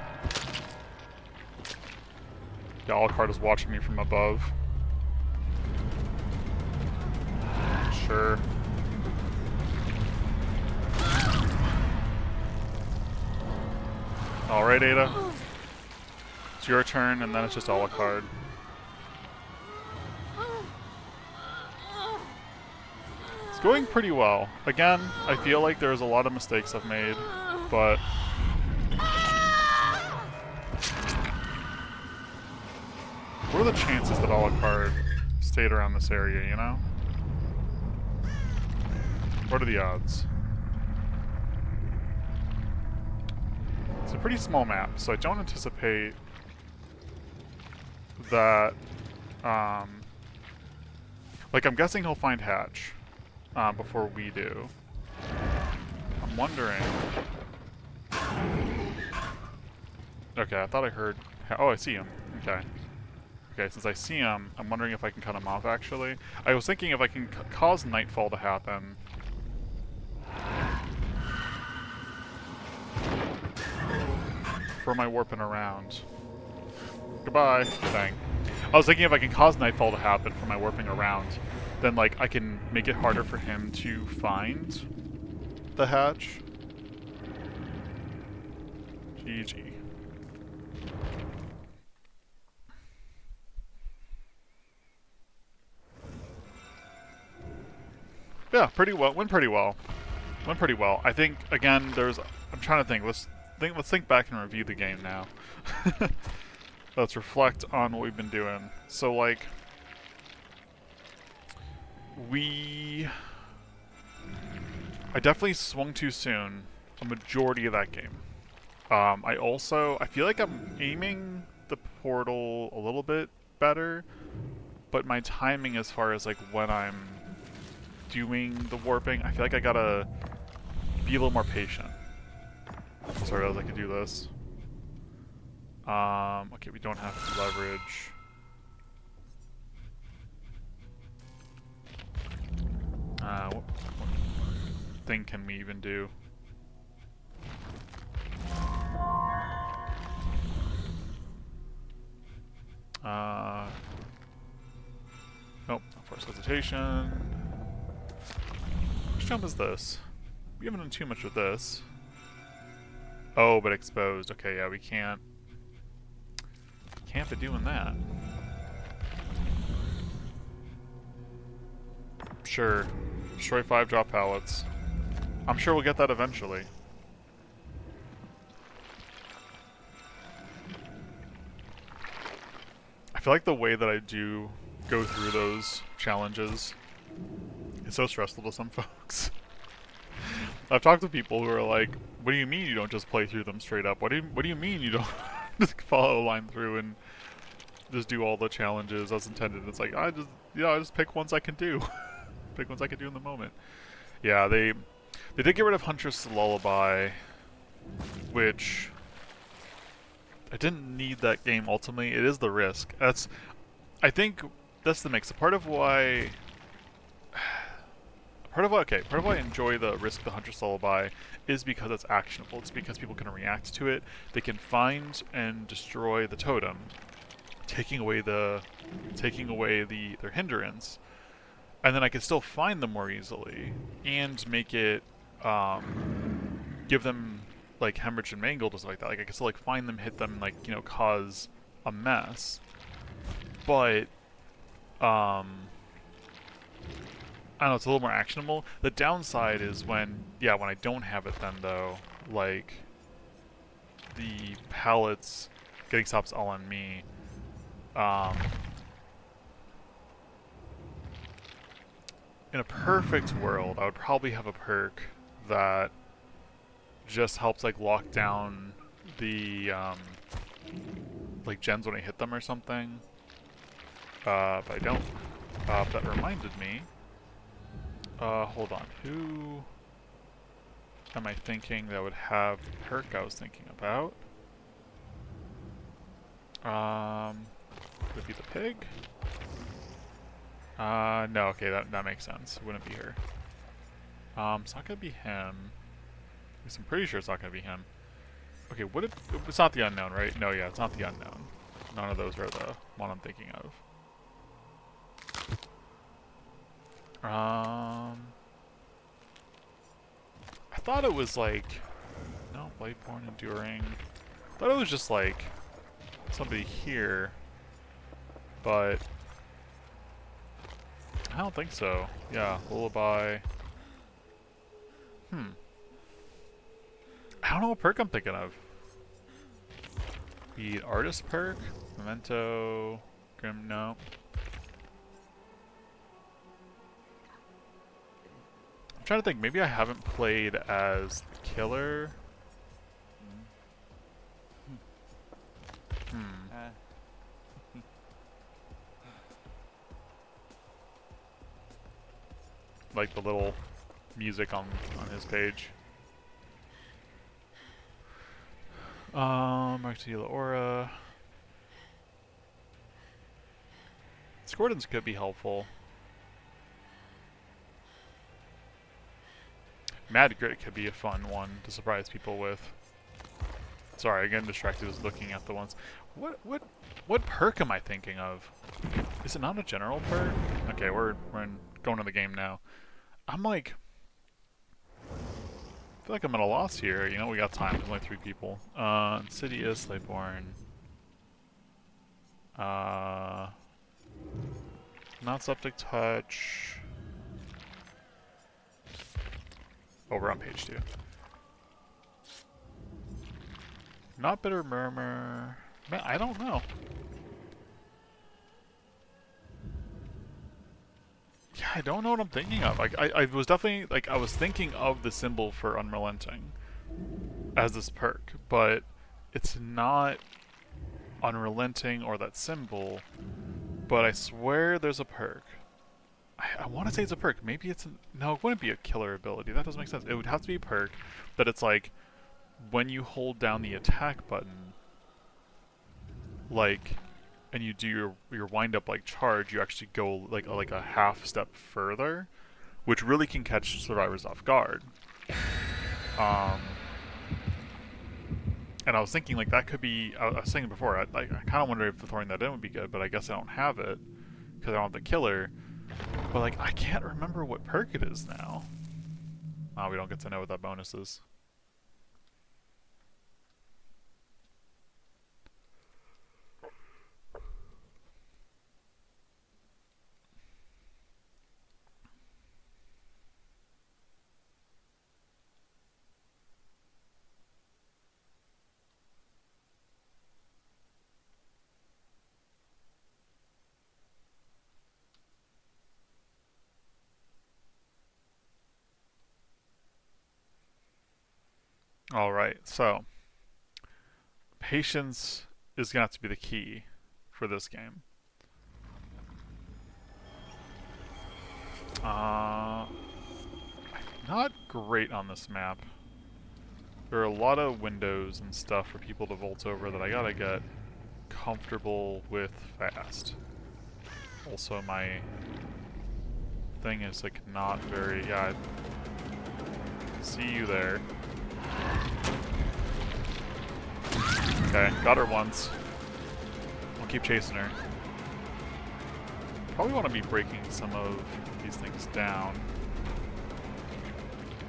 The Alucard is watching me from above. Sure. Alright, Ada. It's your turn, and then it's just Alucard. It's going pretty well. Again, I feel like there's a lot of mistakes I've made, but... What are the chances that Alucard stayed around this area, you know? What are the odds? It's a pretty small map, so I don't anticipate that, like, I'm guessing he'll find Hatch before we do. I'm wondering... Okay, I thought I heard... Oh, I see him. Okay. Okay, since I see him, I'm wondering if I can cut him off, actually. I was thinking if I can cause nightfall to happen... for my warping around. Goodbye. Dang. I was thinking if I can cause nightfall to happen for my warping around, then, like, I can make it harder for him to find the hatch. GG. Yeah, pretty well. Went pretty well. Went pretty well. I think, again, there's... I'm trying to think. Let's think back and review the game now. Let's reflect on what we've been doing. So, like... I definitely swung too soon a majority of that game. I feel like I'm aiming the portal a little bit better, but my timing as far as, like, when I'm doing the warping, I feel like I gotta be a little more patient. Sorry, I could do this. Okay, we don't have to leverage. What thing can we even do? Nope, no force hesitation. Which jump is this? We haven't done too much with this. Oh, but exposed. Okay, yeah, we can't be doing that. Sure. Destroy 5 drop pallets. I'm sure we'll get that eventually. I feel like the way that I do go through those challenges is so stressful to some folks. I've talked to people who are like, what do you mean you don't just play through them straight up? What do you mean you don't just follow a line through and just do all the challenges as intended? It's like, I just pick ones I can do. Pick ones I can do in the moment. Yeah, they did get rid of Huntress Lullaby, which I didn't need that game ultimately. It is the risk. I think that's the mix. Part of why I enjoy the risk of the Huntress Lullaby is because it's actionable. It's because people can react to it. They can find and destroy the totem, taking away their hindrance, and then I can still find them more easily and make it give them like hemorrhage and mangled or something like that. Like I can still like find them, hit them, like, you know, cause a mess. But I don't know, it's a little more actionable. The downside is when I don't have it then, though, like, the pallets getting stops all on me. In a perfect world, I would probably have a perk that just helps, like, lock down the, like, gens when I hit them or something. But I don't. That reminded me. Hold on. Who am I thinking that would have the perk I was thinking about? Would it be the pig? No, okay, that makes sense. It wouldn't be her. It's not gonna be him. At least I'm pretty sure it's not gonna be him. Okay, it's not the unknown, right? No, yeah, it's not the unknown. None of those are the one I'm thinking of. I thought it was like... No, Blightborn Enduring. I thought it was just like... somebody here. But... I don't think so. Yeah, Lullaby. I don't know what perk I'm thinking of. The Artist perk? Memento... Grim... No. I'm trying to think, maybe I haven't played as Killer. Like the little music on his page. Back to the aura. Discordance could be helpful. Mad Grit could be a fun one to surprise people with. Sorry, I'm getting distracted just looking at the ones. What perk am I thinking of? Is it not a general perk? Okay, we're going to the game now. I'm like, I feel like I'm at a loss here. You know, we got time. There's only 3 people. Insidious, Lightborn. Not Septic Touch. Over on page 2. Not Bitter Murmur. Man, I don't know. Yeah, I don't know what I'm thinking of. Like, I was definitely, like, I was thinking of the symbol for Unrelenting as this perk, but it's not Unrelenting or that symbol, but I swear there's a perk. I want to say it's a perk. Maybe it's... No, it wouldn't be a killer ability. That doesn't make sense. It would have to be a perk that it's like, when you hold down the attack button, like, and you do your wind-up, like, charge, you actually go, like a half step further, which really can catch survivors off guard. And I was thinking, like, that could be... I was saying before, I kind of wonder if throwing that in would be good, but I guess I don't have it, because I don't have the killer. But, like, I can't remember what perk it is now. Oh, we don't get to know what that bonus is. Alright, so patience is going to have to be the key for this game. Not great on this map. There are a lot of windows and stuff for people to vault over that I gotta get comfortable with fast. Also, my thing is like not very... Yeah, I see you there. Okay, got her once. I'll keep chasing her. Probably want to be breaking some of these things down.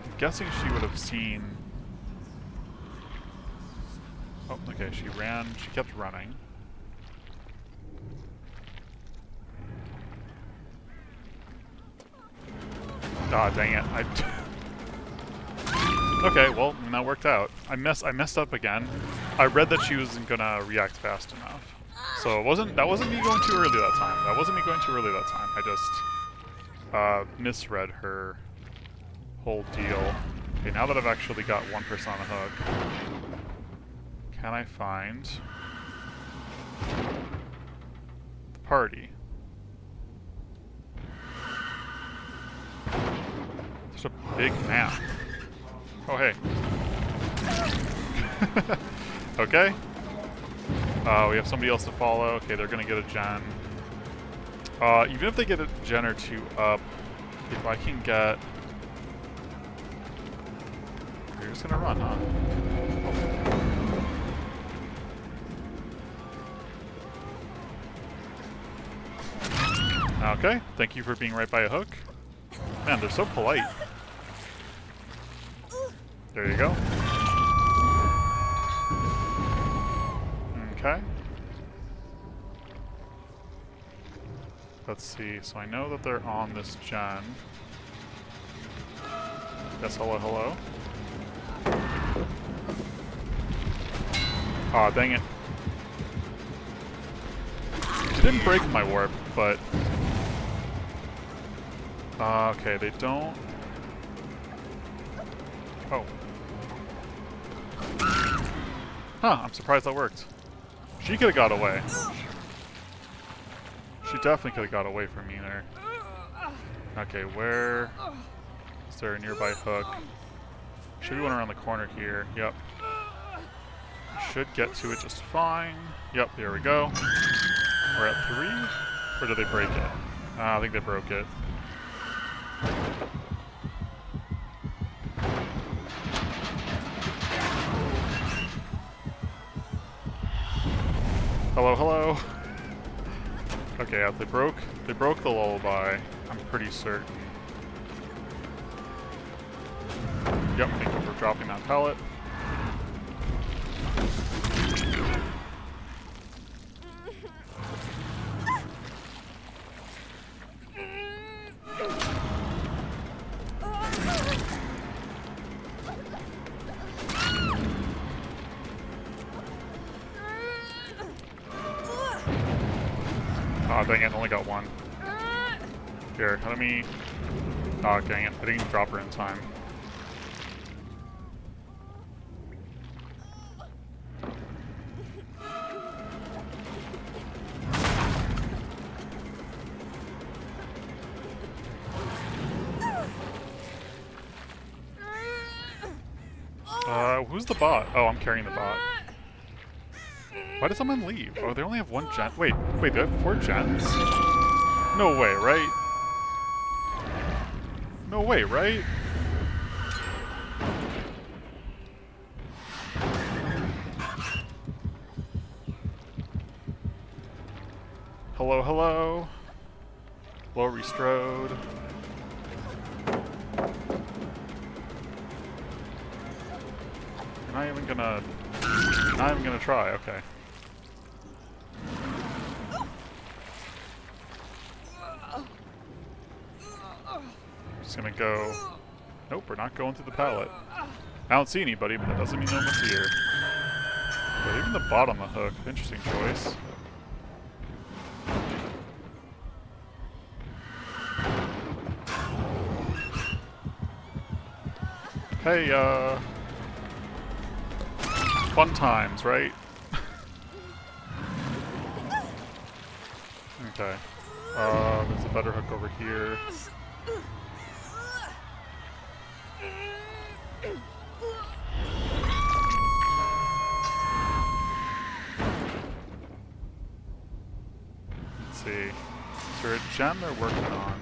I'm guessing she would have seen... Oh, okay, she ran. She kept running. Ah, dang it. Okay, well, that worked out. I messed up again. I read that she wasn't gonna react fast enough. So that wasn't me going too early that time. That wasn't me going too early that time. I just misread her whole deal. Okay, now that I've actually got one person on the hook, can I find the party? There's a big map. Oh, hey. Okay. We have somebody else to follow. Okay, they're gonna get a gen. Even if they get a gen or 2 up, if I can get... You're just gonna run, huh? Oh. Okay, thank you for being right by a hook. Man, they're so polite. There you go. Okay. Let's see. So I know that they're on this gen. Yes, hello, hello. Aw, dang it. It didn't break my warp, but... okay, they don't... Oh. Huh, I'm surprised that worked. She could have got away. She definitely could have got away from me there. Okay, where is there a nearby hook? Should be one around the corner here. Yep. Should get to it just fine. Yep, there we go. We're at 3? Or did they break it? I think they broke it. Hello, hello. Okay, yeah, they broke the lullaby. I'm pretty certain. Yep, thank you for dropping that pallet. Aw, dang it, I only got one. Here, let me... Aw, dang it, I didn't even drop her in time. Who's the bot? Oh, I'm carrying the bot. Why did someone leave? Oh, they only have one gen. Wait, they have 4 gens? No way, right? No way, right? Hello, hello. Lower Strode. Not even gonna try, okay. Just gonna go... Nope, we're not going through the pallet. I don't see anybody, but that doesn't mean no one's here. But even the bot on the hook, interesting choice. Hey, fun times, right? Okay. There's a better hook over here. Let's see. Is there a gen they're working on?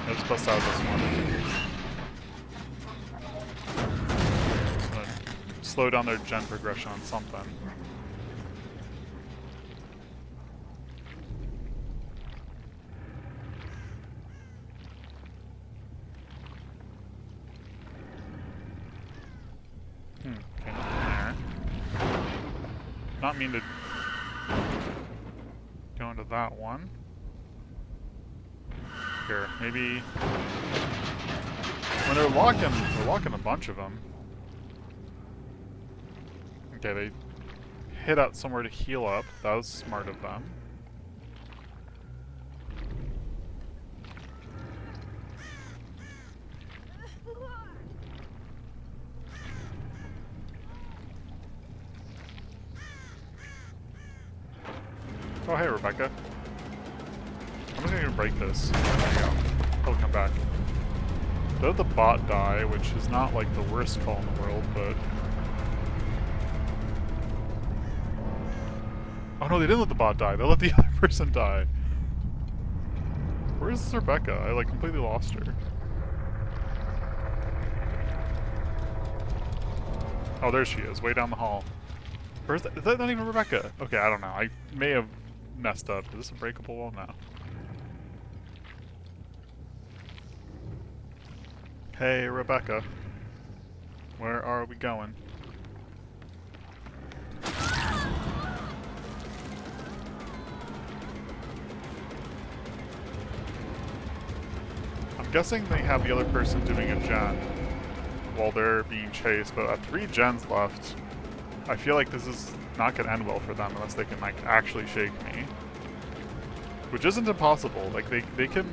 Let's bust out this one. Slow down their gen progression on something. Okay, nothing there. Not mean to go into that one. Here, maybe when they're locking a bunch of them. Okay, they hit out somewhere to heal up. That was smart of them. Oh, hey, Rebecca. I'm just gonna break this. There you go. He'll come back. Let the bot die, which is not like the worst call in the world, but... Oh no, they didn't let the bot die. They let the other person die. Where is Rebecca? I like completely lost her. Oh, there she is, way down the hall. Or is that not even Rebecca? Okay, I don't know. I may have messed up. Is this a breakable wall? No. Hey, Rebecca. Where are we going? I'm guessing they have the other person doing a gen while they're being chased, but at 3 gens left, I feel like this is not going to end well for them unless they can, like, actually shake me. Which isn't impossible. Like, they can...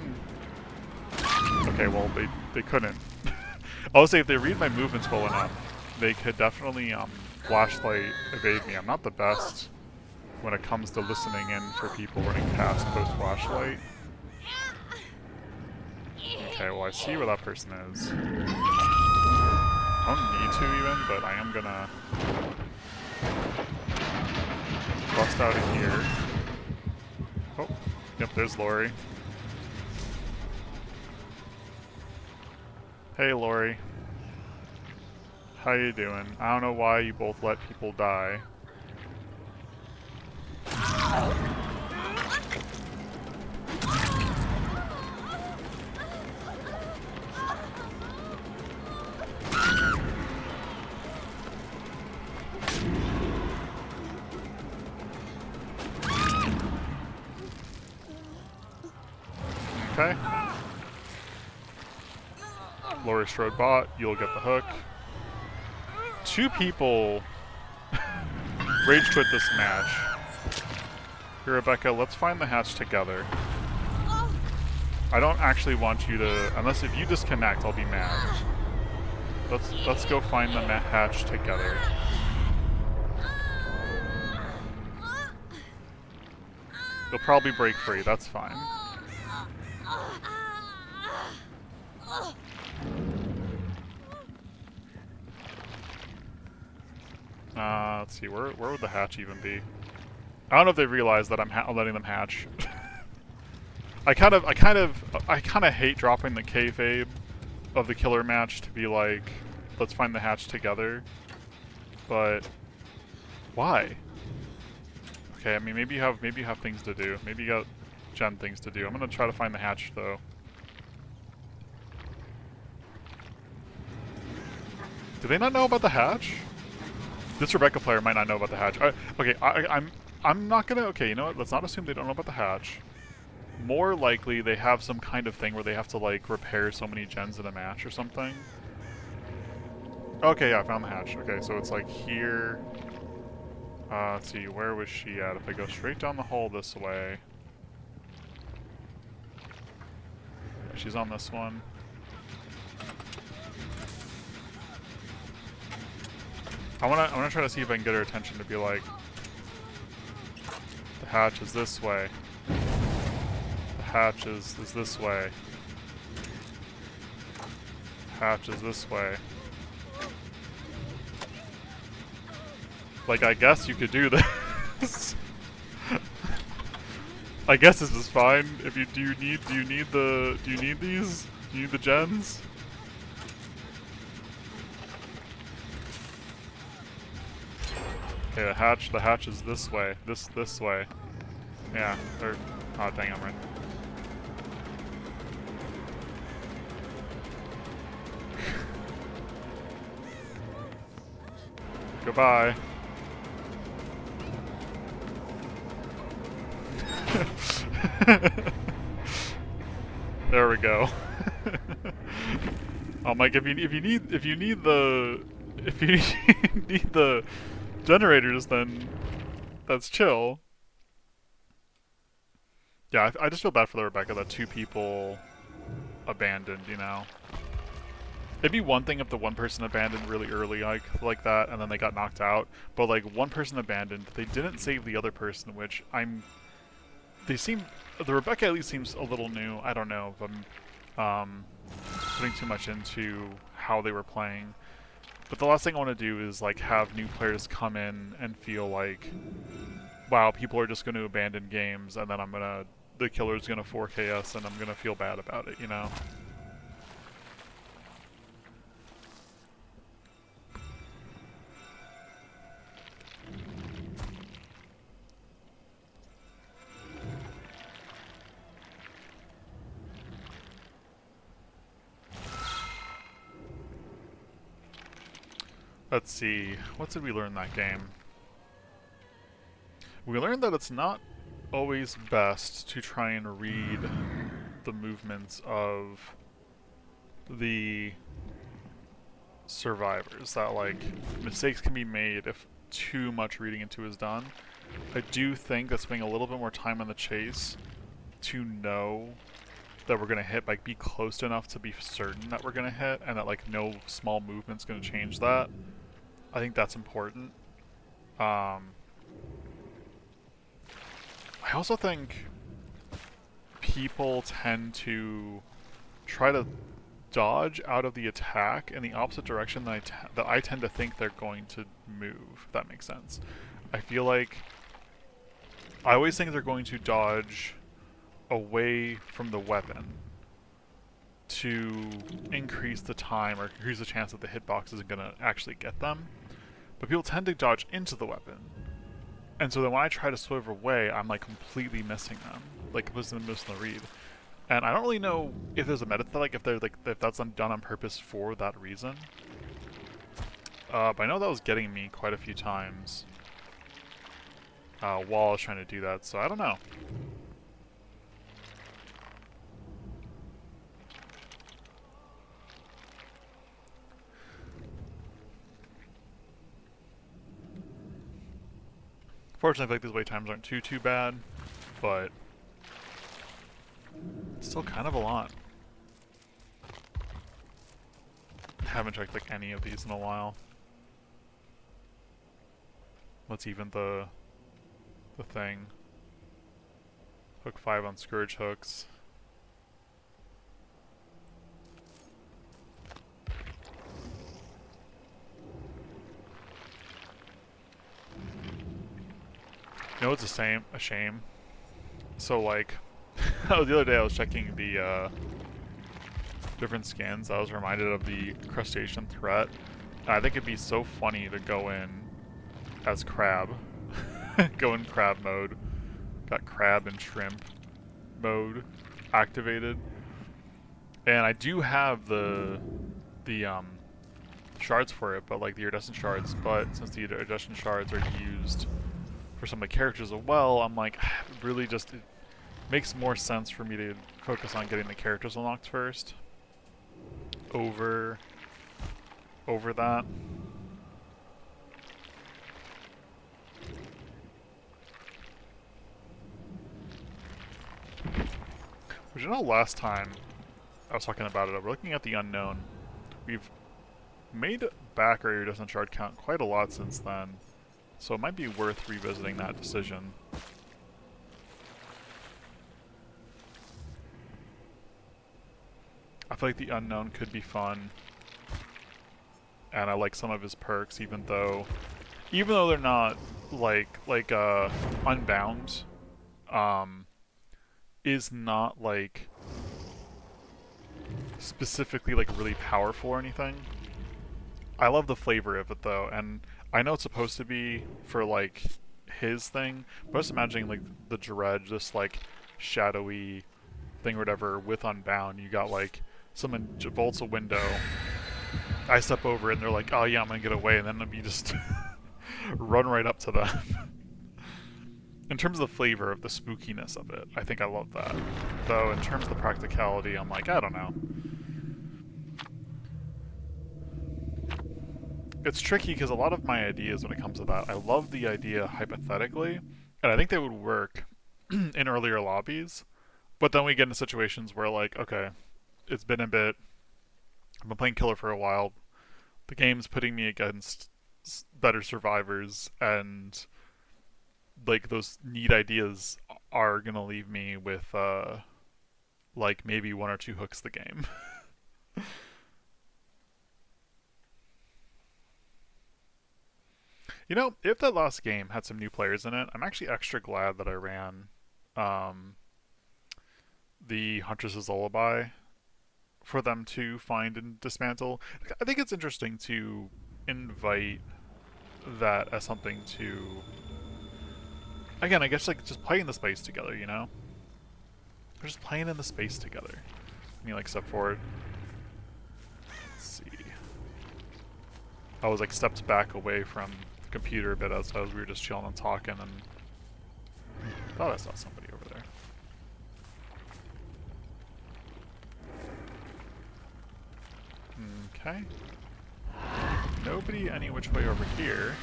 Okay, well, they couldn't. I'll say if they read my movements well enough. they could definitely flashlight evade me. I'm not the best when it comes to listening in for people running past post flashlight. Okay, well I see where that person is. I don't need to even, but I am gonna bust out of here. Oh, yep, there's Lori. Hey Lori. How you doing? I don't know why you both let people die. Okay. Lori Strode bot, you'll get the hook. 2 people rage quit this match. Here, Rebecca, let's find the hatch together. I don't actually want you to, unless if you disconnect, I'll be mad. Let's go find the hatch together. You'll probably break free, that's fine. Let's see, where would the hatch even be? I don't know if they realize that I'm letting them hatch. I kind of hate dropping the kayfabe of the killer match to be like, let's find the hatch together. But why? Okay, I mean maybe you have things to do. Maybe you got gen things to do. I'm gonna try to find the hatch though. Do they not know about the hatch? This Rebecca player might not know about the hatch. Okay, I'm not gonna. Okay, you know what? Let's not assume they don't know about the hatch. More likely, they have some kind of thing where they have to like repair so many gens in a match or something. Okay, yeah, I found the hatch. Okay, so it's like here. Let's see, where was she at? If I go straight down the hall this way, she's on this one. I wanna try to see if I can get her attention to be like, the hatch is this way. The hatch is this way. The hatch is this way. Like, I guess you could do this. I guess this is fine. If you do you need these? Do you need the gens? Okay, the hatch is this way. This way. Yeah, or oh dang, I'm right. Goodbye. There we go. Mike, if you need the need the generators, then that's chill. Yeah, I just feel bad for the Rebecca that 2 people abandoned, you know. It'd be one thing if the one person abandoned really early like that and then they got knocked out, but like one person abandoned, they didn't save the other person, which the Rebecca at least seems a little new. I don't know if I'm putting too much into how they were playing. But the last thing I want to do is like have new players come in and feel like, wow, people are just going to abandon games, and then the killer's gonna 4K us, and I'm gonna feel bad about it, you know? Let's see, what did we learn that game? We learned that it's not always best to try and read the movements of the survivors, that like mistakes can be made if too much reading into is done. I do think that spending a little bit more time on the chase to know that we're gonna hit, like be close enough to be certain that we're gonna hit, and that like no small movement's gonna change that, I think that's important. I also think people tend to try to dodge out of the attack in the opposite direction that I tend to think they're going to move, if that makes sense. I feel like I always think they're going to dodge away from the weapon to increase the time or increase the chance that the hitbox is going to actually get them. But people tend to dodge into the weapon. And so then when I try to swerve away, I'm like completely missing them. Like missing the read. And I don't really know if there's a method like if that's done on purpose for that reason. But I know that was getting me quite a few times while I was trying to do that, so I don't know. Fortunately, I feel like these wait times aren't too bad, but it's still kind of a lot. Haven't checked like any of these in a while. What's even the thing? Hook 5 on Scourge hooks. You know, it's a shame. So like, the other day I was checking the different skins. I was reminded of the crustacean threat. I think it'd be so funny to go in as crab, go in crab mode. Got crab and shrimp mode activated, and I do have the shards for it, but like the iridescent shards. But since the iridescent shards are used for some of the characters as well, I'm like, really just it makes more sense for me to focus on getting the characters unlocked first over that. Which you know, last time I was talking about it, we're looking at the unknown. We've made back our iridescent shard count quite a lot since then, so it might be worth revisiting that decision. I feel like the unknown could be fun, and I like some of his perks, even though they're not like Unbound, is not like specifically like really powerful or anything. I love the flavor of it though, and I know it's supposed to be for like his thing, but I was imagining like the Dredge, this like shadowy thing or whatever with Unbound. You got like someone vaults a window, I step over it and they're like, oh yeah, I'm gonna get away, and then you just run right up to them. In terms of the flavor of the spookiness of it, I think I love that. Though in terms of the practicality, I'm like, I don't know. It's tricky because a lot of my ideas when it comes to that, I love the idea hypothetically, and I think they would work in earlier lobbies, but then we get into situations where like, okay, it's been a bit, I've been playing Killer for a while, the game's putting me against better survivors, and like those neat ideas are gonna leave me with like maybe one or two hooks the game. You know, if that last game had some new players in it, I'm actually extra glad that I ran um, the Huntress's Lullaby for them to find and dismantle. I think it's interesting to invite that as something to, again, I guess like just play in the space together, you know? We're just playing in the space together. Let me like step forward. Let's see. I was like stepped back away from the computer a bit as we were just chilling and talking, and thought I saw somebody over there. Okay. Nobody any which way over here.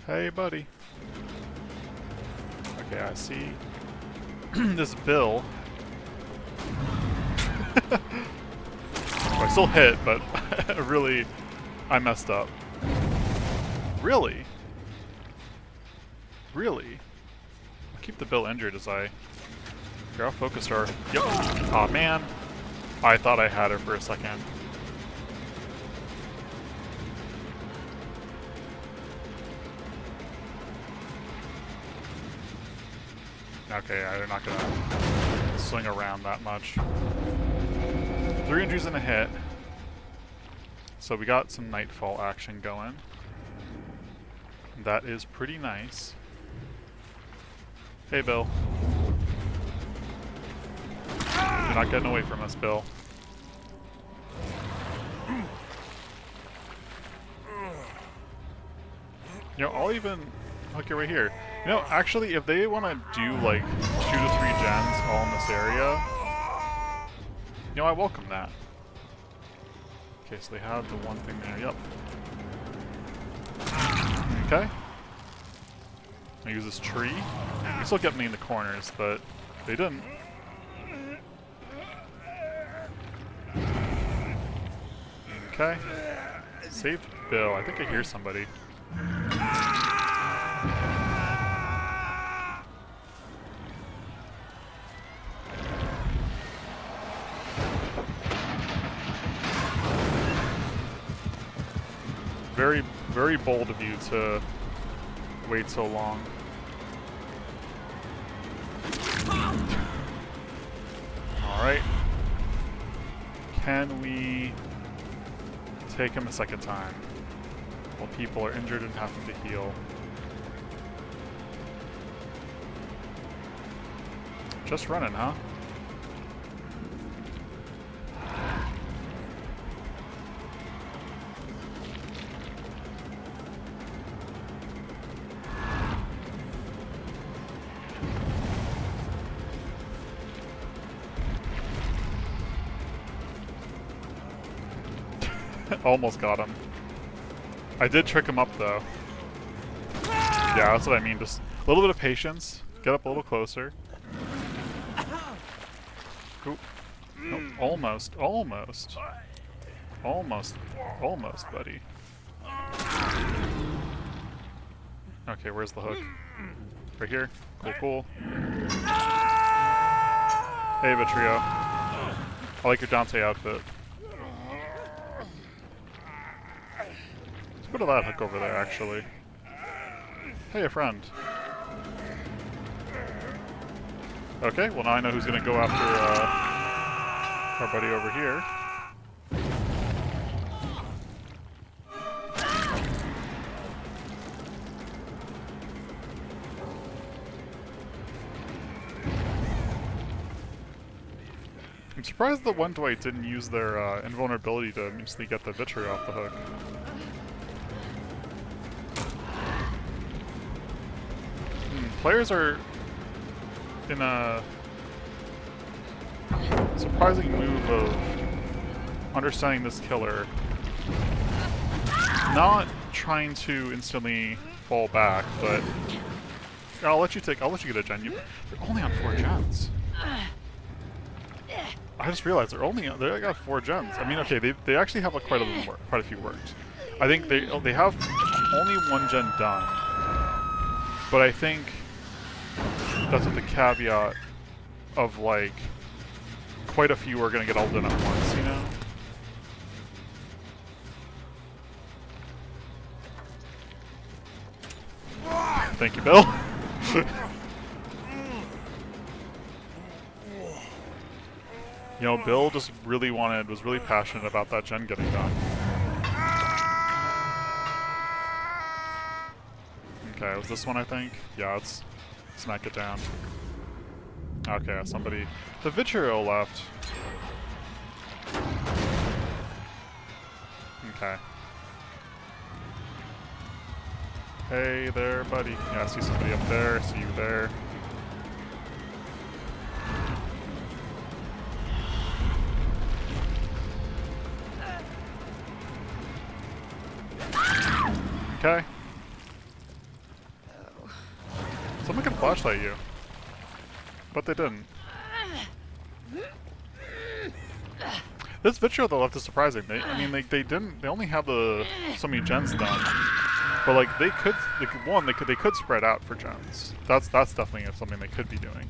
Hey, buddy. Okay, I see this Bill I still hit, but really, I messed up. Really? Really? I'll keep the Bill injured as I... Here, I'll focus her. Yep. Aw, man. I thought I had her for a second. Okay, yeah, they're not gonna swing around that much. 3 injuries and a hit. So we got some Nightfall action going. That is pretty nice. Hey, Bill. You're not getting away from us, Bill. You know, I'll even hook you right here. You know, actually, if they want to do like 2 to 3 gens all in this area, you know, I welcome that. Okay, so they have the one thing there. Yep. Okay. I use this tree. They still get me in the corners, but they didn't. Okay. Saved Bill. I think I hear somebody. Very, very bold of you to wait so long. Alright. Can we take him a second time while people are injured and having to heal? Just running, huh? Almost got him. I did trick him up though. Yeah, that's what I mean. Just a little bit of patience. Get up a little closer. Ooh. Nope. Almost. Almost. Almost. Almost, buddy. Okay, where's the hook? Right here. Cool, cool. Hey, Vitrio. I like your Dante outfit. Let's put that hook over there, actually. Hey, a friend. Okay, well now I know who's gonna go after our buddy over here. I'm surprised the one Dwight didn't use their invulnerability to instantly get the Vitrio off the hook. Players are in a surprising move of understanding this killer, not trying to instantly fall back, but I'll let you get a gen. They're only on 4 gens. I just realized they got 4 gens. I mean, okay, they actually have like quite a few worked. I think they have only 1 gen done, but I think that's with the caveat of like quite a few are gonna get all done at once, you know? Thank you, Bill. You know, Bill just was really passionate about that gen getting done. Okay, was this one, I think? Yeah, let's smack it down. Okay, somebody... The Vitrio left. Okay. Hey there, buddy. Yeah, I see somebody up there. I see you there. Okay. Someone can flashlight you. But they didn't. This video they left is surprising. I mean, they didn't. They only have so many gens done, but like they could. One, they could spread out for gens. That's definitely something they could be doing.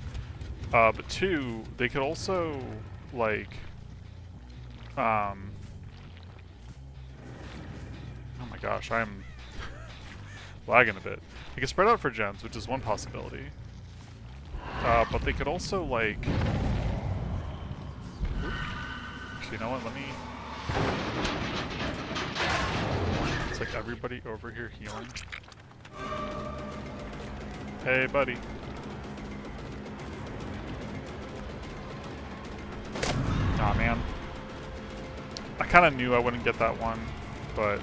But two, they could also like. Oh my gosh, I'm lagging a bit. They could spread out for gens, which is one possibility. But they could also like. Actually, you know what? Let me. It's like everybody over here healing. Hey, buddy. Aw, man. I kind of knew I wouldn't get that one, but.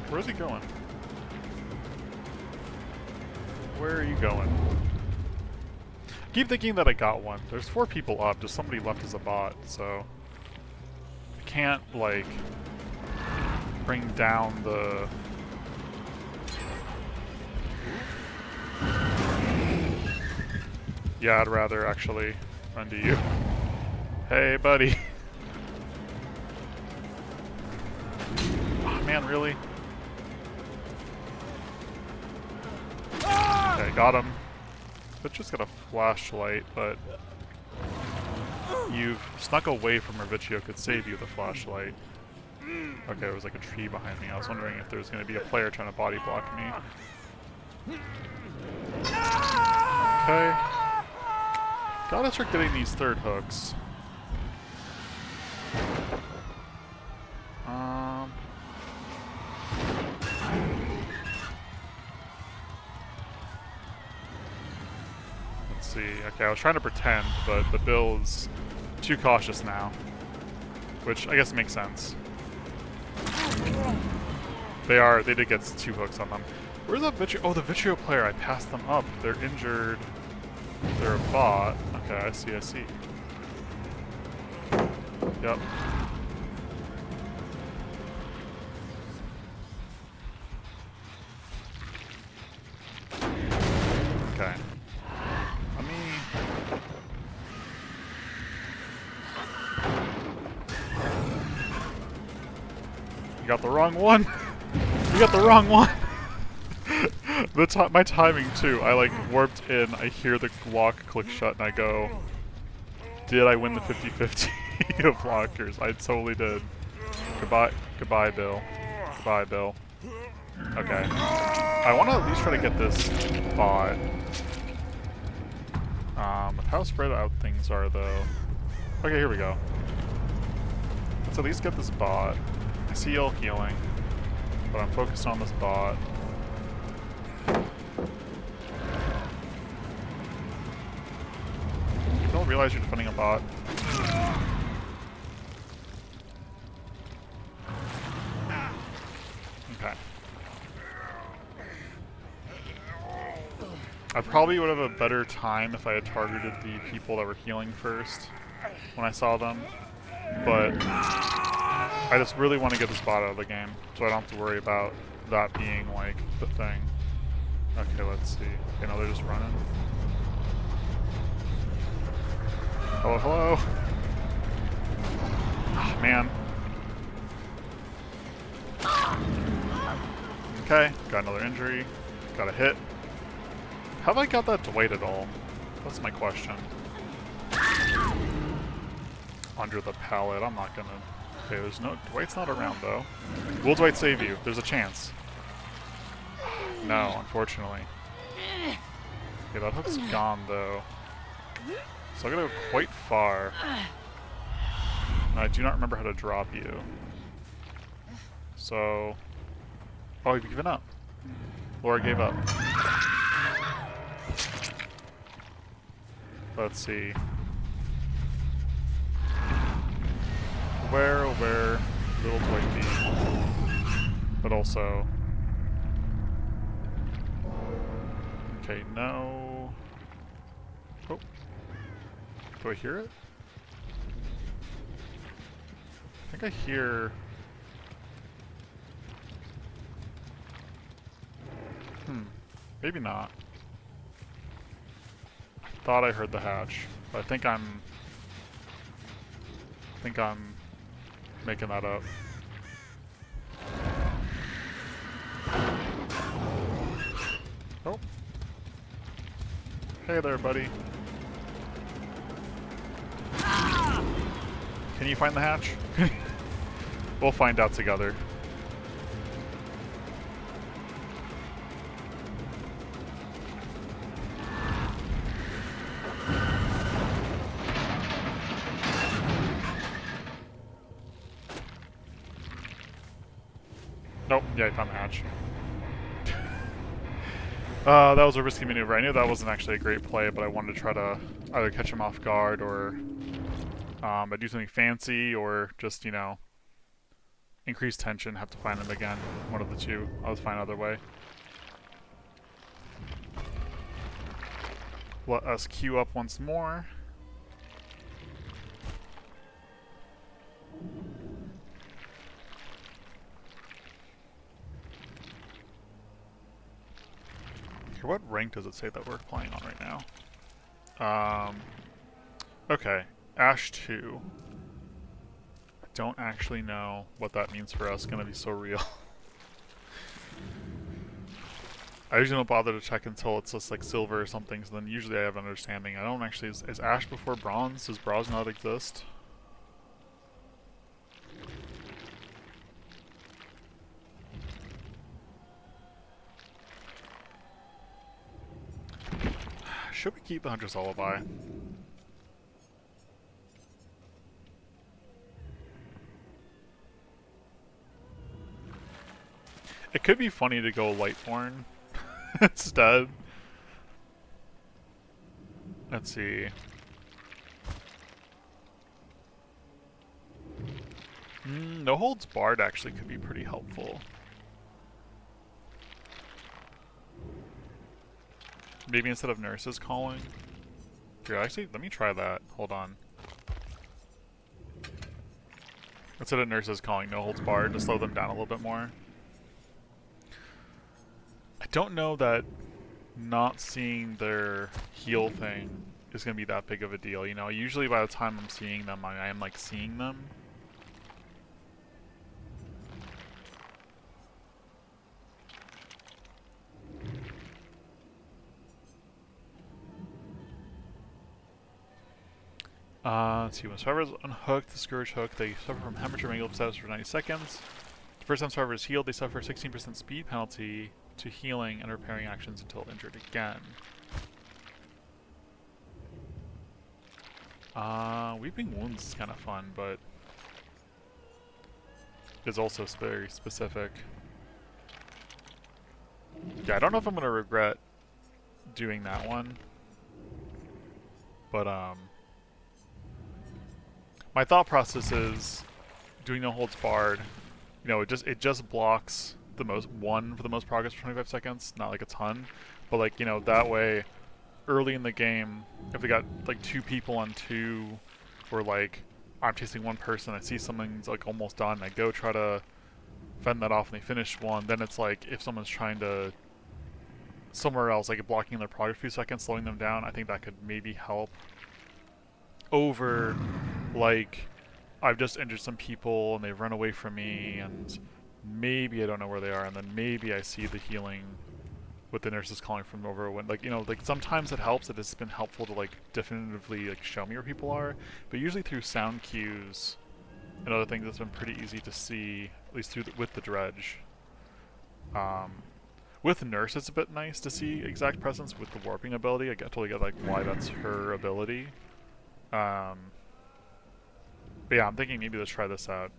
Where's he going? Where are you going? I keep thinking that I got one. There's 4 people up, just somebody left as a bot, so I can't, like, bring down the... Yeah, I'd rather actually run to you. Hey, buddy. Oh, man, really? Okay, got him. But just got a flashlight, but you've snuck away from her. Vicio could save you the flashlight. Okay, there was like a tree behind me. I was wondering if there was going to be a player trying to body block me. Okay. Gotta start getting these third hooks. Let's see. Okay, I was trying to pretend, but the bill is too cautious now. Which I guess makes sense. They did get 2 hooks on them. Where's that Vicio? Oh, the Vicio player. I passed them up. They're injured. They're a bot. Okay, I see. Yep. Okay. Let me... You got the wrong one! You got the wrong one! My timing too. I like warped in, I hear the lock click shut, and I go, did I win the 50-50 of lockers? I totally did. Goodbye, Bill. Goodbye, Bill. Okay. I want to at least try to get this bot. With how spread out things are, though. Okay, here we go. Let's at least get this bot. I see y'all healing, but I'm focused on this bot. You don't realize you're defending a bot. Okay. I probably would have a better time if I had targeted the people that were healing first when I saw them, but I just really want to get this bot out of the game so I don't have to worry about that being like the thing. Okay, let's see. Okay, no, they're just running. Hello, hello. Oh, man. Okay, got another injury. Got a hit. Have I got that Dwight at all? That's my question. Under the pallet, I'm not gonna... Okay, there's no... Dwight's not around, though. Will Dwight save you? There's a chance. No, unfortunately. Okay, that hook's gone, though. So I gotta go quite far. And I do not remember how to drop you. So... Oh, you've given up. Laura gave up. Let's see. Where will Dwight be? But also... Okay, no... Oh. Do I hear it? I think I hear... Maybe not. Thought I heard the hatch, but I think I'm making that up. Oh. Hey there, buddy. Can you find the hatch? We'll find out together. Nope, yeah, I found the hatch. That was a risky maneuver. I knew that wasn't actually a great play, but I wanted to try to either catch him off guard or do something fancy or just, you know, increase tension, have to find him again. One of the two. I was fine either way. Let us queue up once more. Here, what rank does it say that we're playing on right now? Okay, Ash 2. I don't actually know what that means for us. It's gonna be so real. I usually don't bother to check until it's just like silver or something, so then usually I have an understanding. I don't actually... Is Ash before bronze? Does bronze not exist? Should we keep the Hunter's Lullaby? It could be funny to go Lightborn instead. Let's see. No Holds Barred actually could be pretty helpful. Maybe instead of nurses calling. Here, actually, let me try that. Hold on. Instead of nurses calling No Holds Barred to slow them down a little bit more. I don't know that not seeing their heal thing is going to be that big of a deal. You know, usually by the time I'm seeing them, I am like seeing them. Let's see, when survivors unhooked the Scourge hook, they suffer from hemorrhage or mangled status for 90 seconds. The first time survivor is healed, they suffer 16% speed penalty to healing and repairing actions until injured again. Weeping Wounds is kind of fun, but is also very specific. Yeah, I don't know if I'm going to regret doing that one, but my thought process is doing No Holds Barred. You know, it just blocks the one for the most progress for 25 seconds, not like a ton, but like, you know, that way early in the game, if we got like 2 people on 2, or like I'm chasing one person, I see something's like almost done, I go try to fend that off and they finish one, then it's like if someone's trying to somewhere else, like blocking their progress for a few seconds, slowing them down, I think that could maybe help over like I've just injured some people and they've run away from me and maybe I don't know where they are, and then maybe I see the healing with the nurses calling from over when, like, you know, like sometimes it helps. It has been helpful to like definitively like show me where people are, but usually through sound cues and other things, it's been pretty easy to see, at least through with the dredge. With nurse, it's a bit nice to see exact presence with the warping ability. I totally get like why that's her ability. But yeah, I'm thinking maybe let's try this out.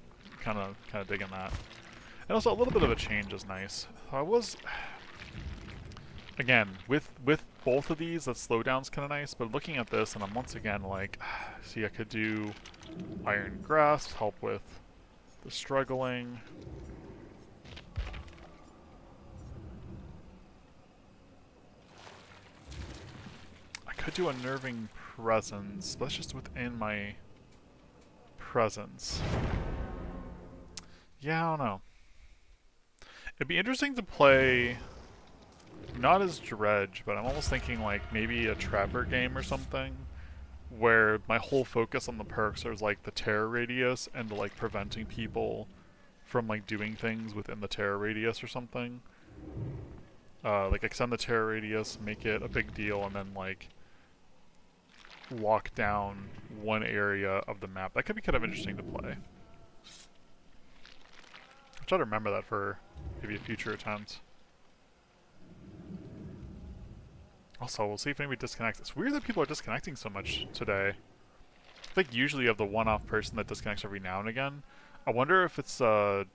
Kind of digging that. And also a little bit of a change is nice. I was, again, with both of these, that slowdown's kind of nice, but looking at this, and I'm once again like, see, I could do Iron Grasp, help with the struggling. I could do Unnerving presence. That's just within my presence. Yeah, I don't know. It'd be interesting to play, not as Dredge, but I'm almost thinking like maybe a Trapper game or something, where my whole focus on the perks is like the terror radius and like preventing people from like doing things within the terror radius or something. Like extend the terror radius, make it a big deal, and then like lock down one area of the map. That could be kind of interesting to play. I'll try to remember that for maybe a future attempt. Also, we'll see if anybody disconnects. It's weird that people are disconnecting so much today. I think usually you have the one-off person that disconnects every now and again. I wonder if it's a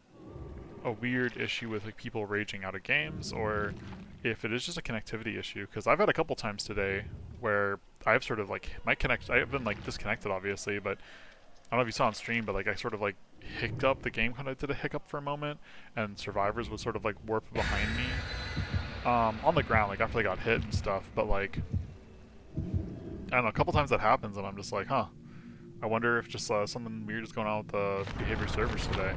weird issue with like people raging out of games, or if it is just a connectivity issue. Because I've had a couple times today where I've sort of like I've been like disconnected obviously, but I don't know if you saw on stream, but like I sort of like hiccuped. The game kind of did a hiccup for a moment, and survivors would sort of like warp behind me on the ground, like after they got hit and stuff. But like I don't know, a couple times that happens, and I'm just like, huh. I wonder if just something weird is going on with the behavior servers today.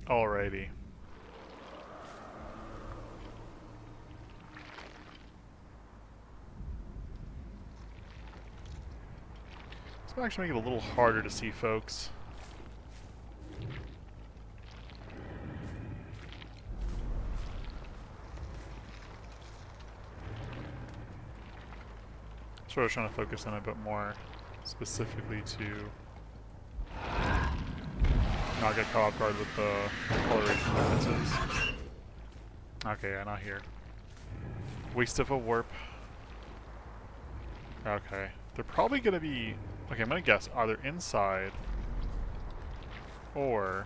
Alrighty. This might actually make it a little harder to see folks. Sort of trying to focus on a bit more specifically to not get caught off guard with the coloration differences. Okay, yeah, not here. Waste of a warp. Okay. They're probably gonna be... Okay, I'm gonna guess either inside or...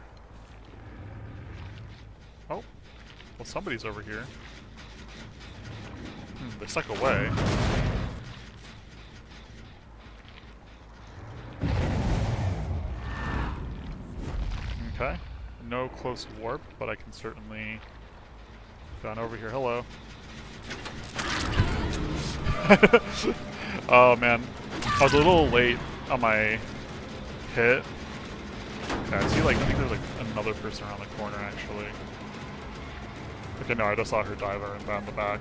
Oh. Well, somebody's over here. They're stuck away. Okay. No close warp, but I can certainly go on over here. Hello. Oh man. I was a little late on my hit. Okay, I see like, I think there's like another person around the corner actually. Okay, no, I just saw her diver and down the back.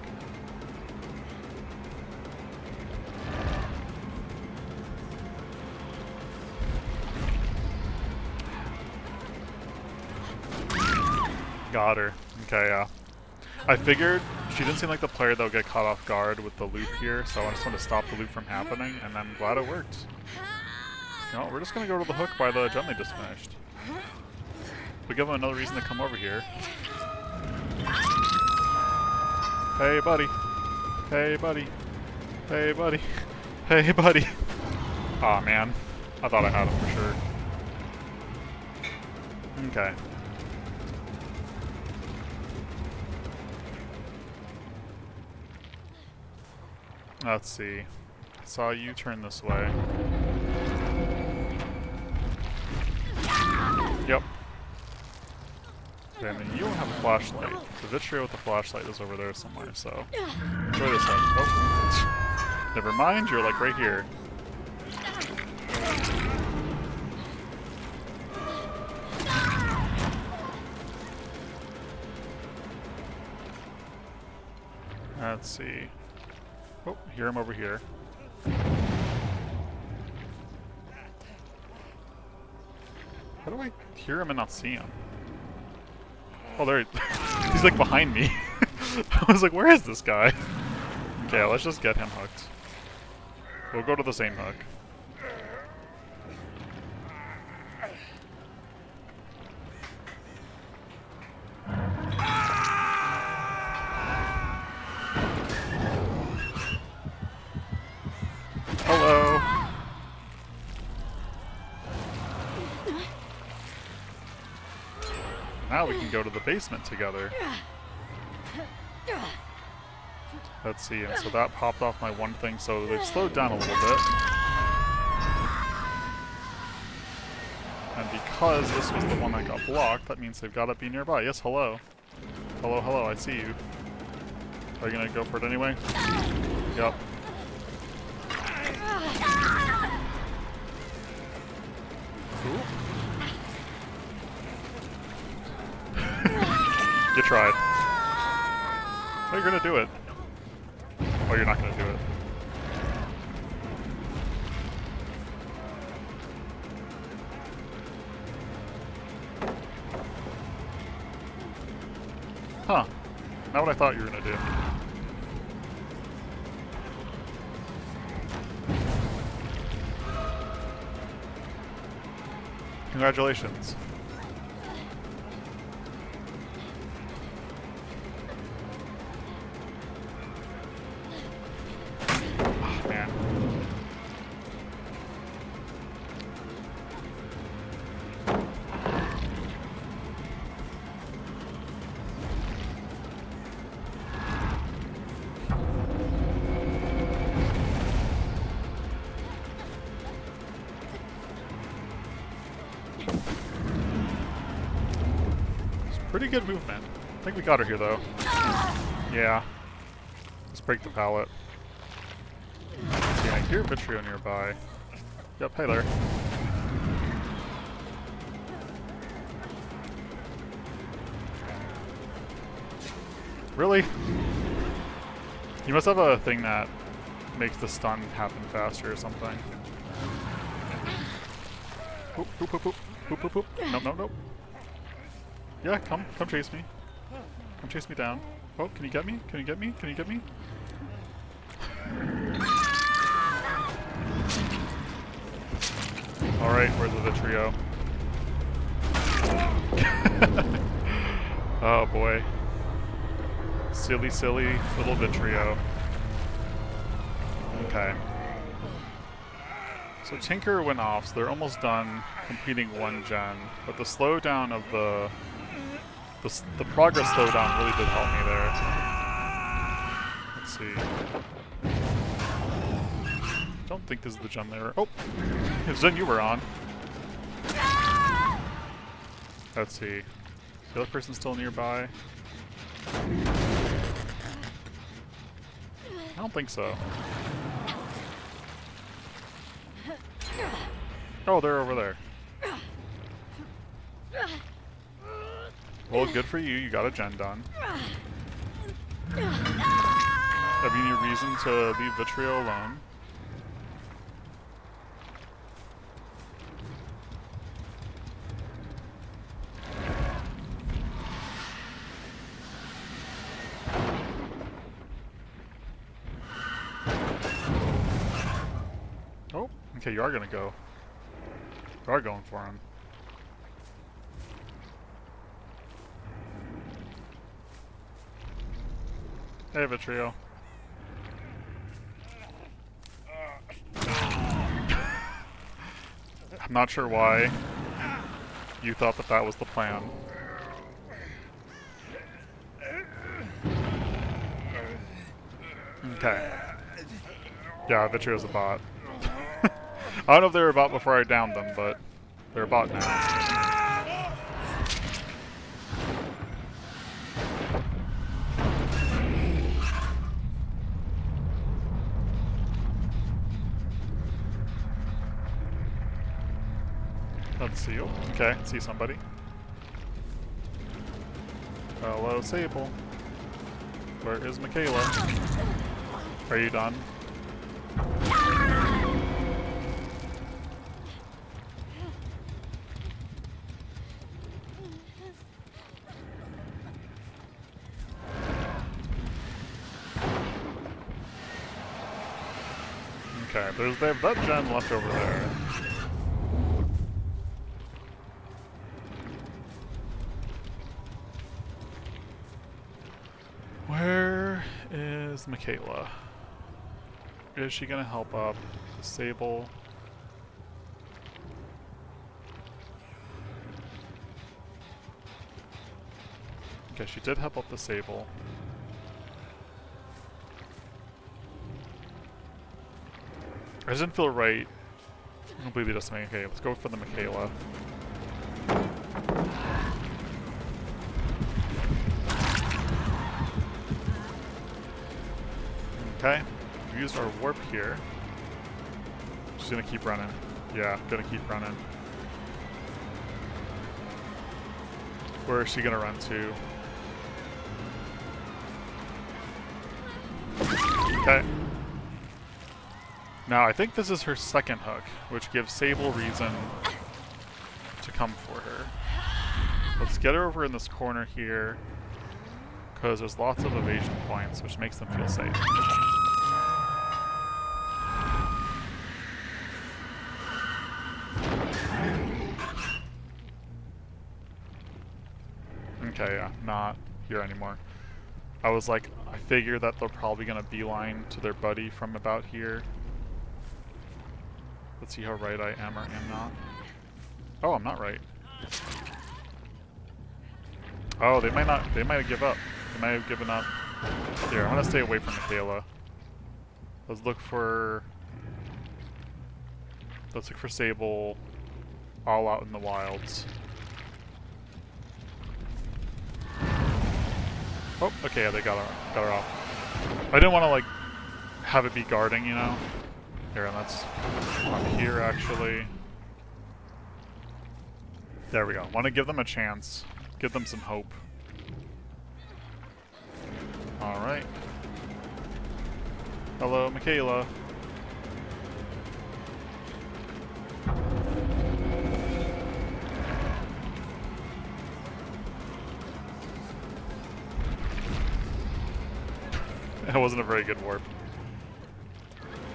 Got her. Okay, yeah. I figured she didn't seem like the player that would get caught off guard with the loop here, so I just wanted to stop the loop from happening, and I'm glad it worked. No, we're just gonna go to the hook by the gem they just finished. We give them another reason to come over here. Hey, buddy. Hey, buddy. Hey, buddy. Hey, buddy. Aw, oh, man. I thought I had him for sure. Okay. Let's see. I saw you turn this way. Yep. Okay, and then you don't have a flashlight. The Vitriol with the flashlight is over there somewhere, so... Enjoy this out. Oh. Never mind, you're like right here. Let's see. Oh, hear him over here. How do I hear him and not see him? Oh, there he's like behind me. I was like, where is this guy? Okay, let's just get him hooked. We'll go to the same hook. Hello. Now we can go to the basement together. Let's see, and so that popped off my one thing, so they've slowed down a little bit. And because this was the one that got blocked, that means they've got to be nearby. Yes, hello. Hello, hello, I see you. Are you gonna go for it anyway? Yep. Cool. You tried. Oh, you're gonna do it. Oh, you're not gonna do it. Huh. Not what I thought you were gonna do. Congratulations. Oh, man. Pretty good movement. I think we got her here, though. Yeah. Let's break the pallet. Yeah, I hear Vitrio nearby. Yep, hey there. Really? You must have a thing that makes the stun happen faster or something. Poop, poop, poop, poop. Poop, poop, poop. Nope, nope, nope. Yeah, come chase me. Come chase me down. Oh, can you get me? Can you get me? Can you get me? Alright, where's the Vitrio? Oh boy. Silly, silly little Vitrio. Okay. So Tinker went off, so they're almost done completing one gen, but the slowdown of the progress slowdown really did help me there. Let's see. Don't think this is the gen they were. Oh, it's gen you were on. Let's see. Is the other person still nearby? I don't think so. Oh, they're over there. Well, good for you. You got a gen done. Have you any reason to leave Vitrio alone? Oh, okay, you are gonna go. You are going for him. Hey, Vitrio. I'm not sure why you thought that that was the plan. Okay. Yeah, Vitrio's a bot. I don't know if they were a bot before I downed them, but they're a bot now. Let's see. Oh, okay, see somebody. Hello, Sable. Where is Michaela? Are you done? Okay, they have that gen left over there. Where is Michaela? Is she gonna help up Sable? Okay, she did help out the Sable. I just didn't feel right completely just saying, okay, let's go for the Michaela. Okay, we used our warp here. She's gonna keep running. Yeah, gonna keep running. Where is she gonna run to? Okay. Now, I think this is her second hook, which gives Sable reason to come for her. Let's get her over in this corner here, because there's lots of evasion points, which makes them feel safe. Okay, yeah, not here anymore. I was like, I figure that they're probably gonna beeline to their buddy from about here. Let's see how right I am or am not. Oh, I'm not right. Oh, they might give up. They might have given up. Here, I'm gonna stay away from Michaela. Let's look for Sable all out in the wilds. Oh, okay, yeah, they got her off. I didn't want to like have it be guarding, you know. Here, and that's up here actually. There we go. Want to give them a chance. Give them some hope. Alright. Hello, Michaela. That wasn't a very good warp.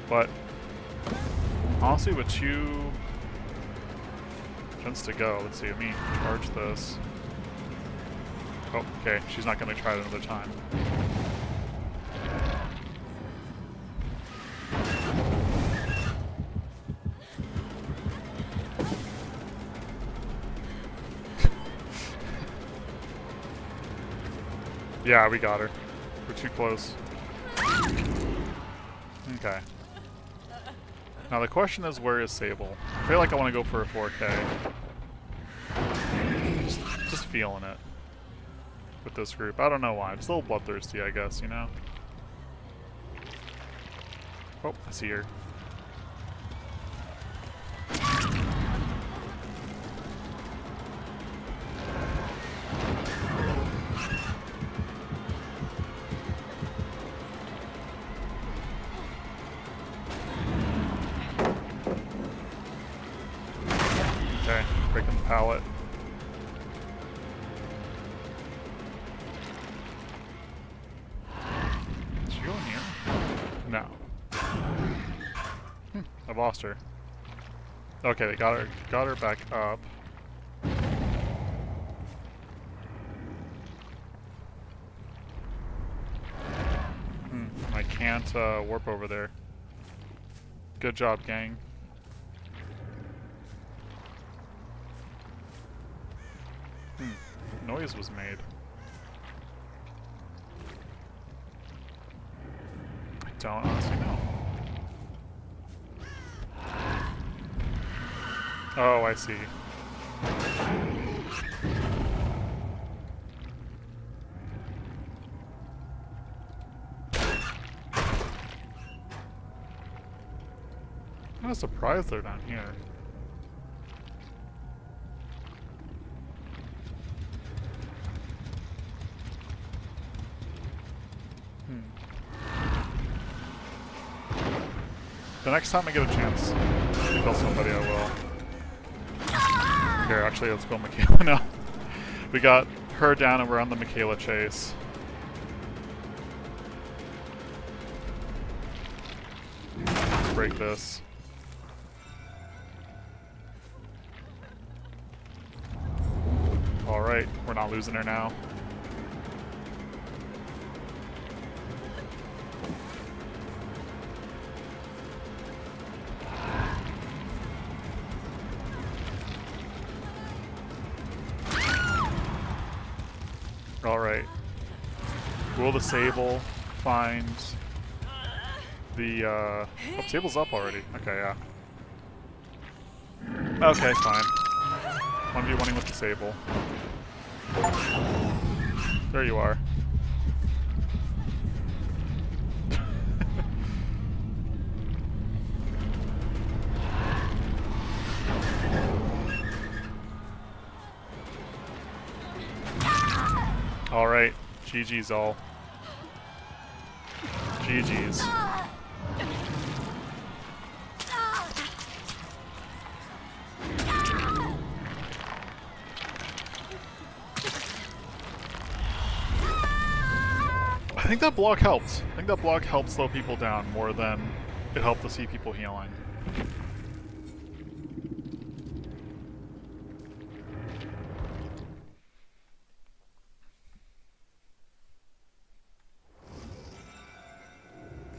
But honestly, with two tends to go. Let's see, let me charge this. Oh, okay, she's not going to try it another time. Yeah, we got her. We're too close. Okay. Now the question is, where is Sable? I feel like I want to go for a 4K. Just feeling it with this group. I don't know why. I'm just a little bloodthirsty, I guess, you know? Oh, I see her. Okay, breaking the pallet. Is she going here? No. I've lost her. Okay, they got her back up. I can't warp over there. Good job, gang. Noise was made. I don't honestly know. Oh, I see. I'm kind of surprised they're down here. The next time I get a chance to kill somebody, I will. Here, actually, let's go Michaela now. We got her down and we're on the Michaela chase. Break this. Alright, we're not losing her now. Alright. Will the Sable find the, Oh, Sable's up already. Okay, yeah. Okay, fine. 1v1ing with the Sable. There you are. Alright. GG's all. GG's. I think that block helped. I think that block helped slow people down more than it helped to see people healing.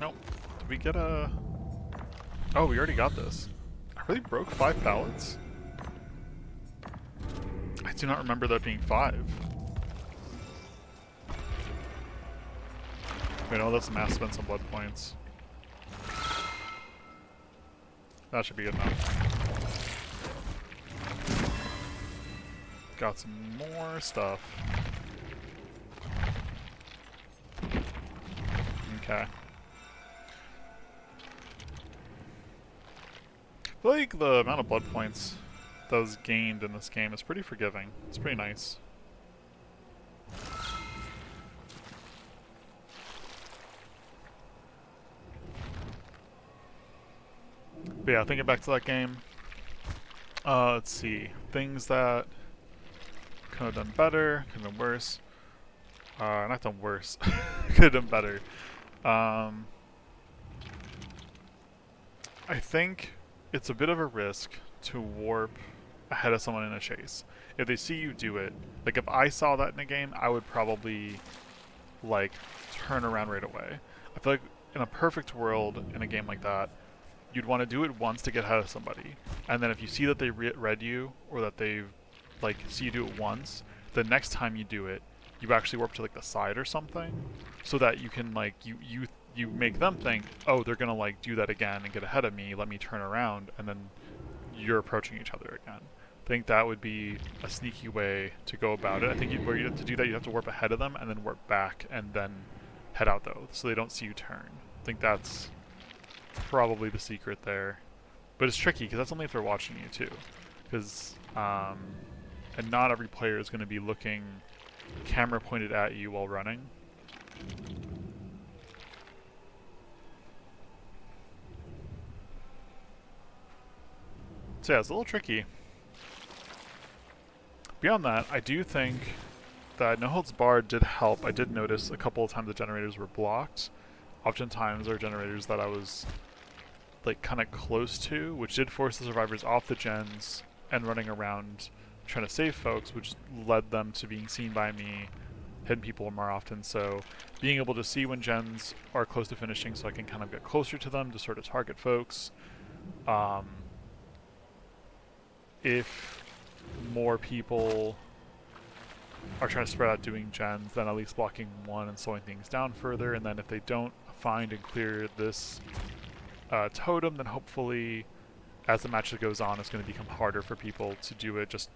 Nope. Did we get a... Oh, we already got this. I really broke 5 pallets? I do not remember that being 5. Wait, no, that's a mass spend some blood points. That should be good enough. Got some more stuff. Okay. I feel like the amount of blood points that was gained in this game is pretty forgiving. It's pretty nice. But yeah, thinking back to that game, let's see. Things that could have done better, could have done worse. Not done worse. Could have done better. I think it's a bit of a risk to warp ahead of someone in a chase. If they see you do it, like if I saw that in a game, I would probably like turn around right away. I feel like in a perfect world in a game like that, you'd want to do it once to get ahead of somebody, and then if you see that they read you or that they like see you do it once, the next time you do it, you actually warp to like the side or something, so that you can like you make them think, oh, they're gonna like do that again and get ahead of me. Let me turn around, and then you're approaching each other again. I think that would be a sneaky way to go about it. I think where you have to do that, you have to warp ahead of them and then warp back and then head out though, so they don't see you turn. I think that's probably the secret there, but it's tricky because that's only if they're watching you too, because and not every player is going to be looking camera pointed at you while running. So yeah, it's a little tricky. Beyond that, I do think that No Holds Barred did help. I did notice a couple of times the generators were blocked. Oftentimes there are generators that I was like kind of close to, which did force the survivors off the gens and running around trying to save folks, which led them to being seen by me, hitting people more often. So being able to see when gens are close to finishing so I can kind of get closer to them to sort of target folks. If more people are trying to spread out doing gens, then at least blocking one and slowing things down further, and then if they don't find and clear this totem, then hopefully as the match goes on, it's going to become harder for people to do it, just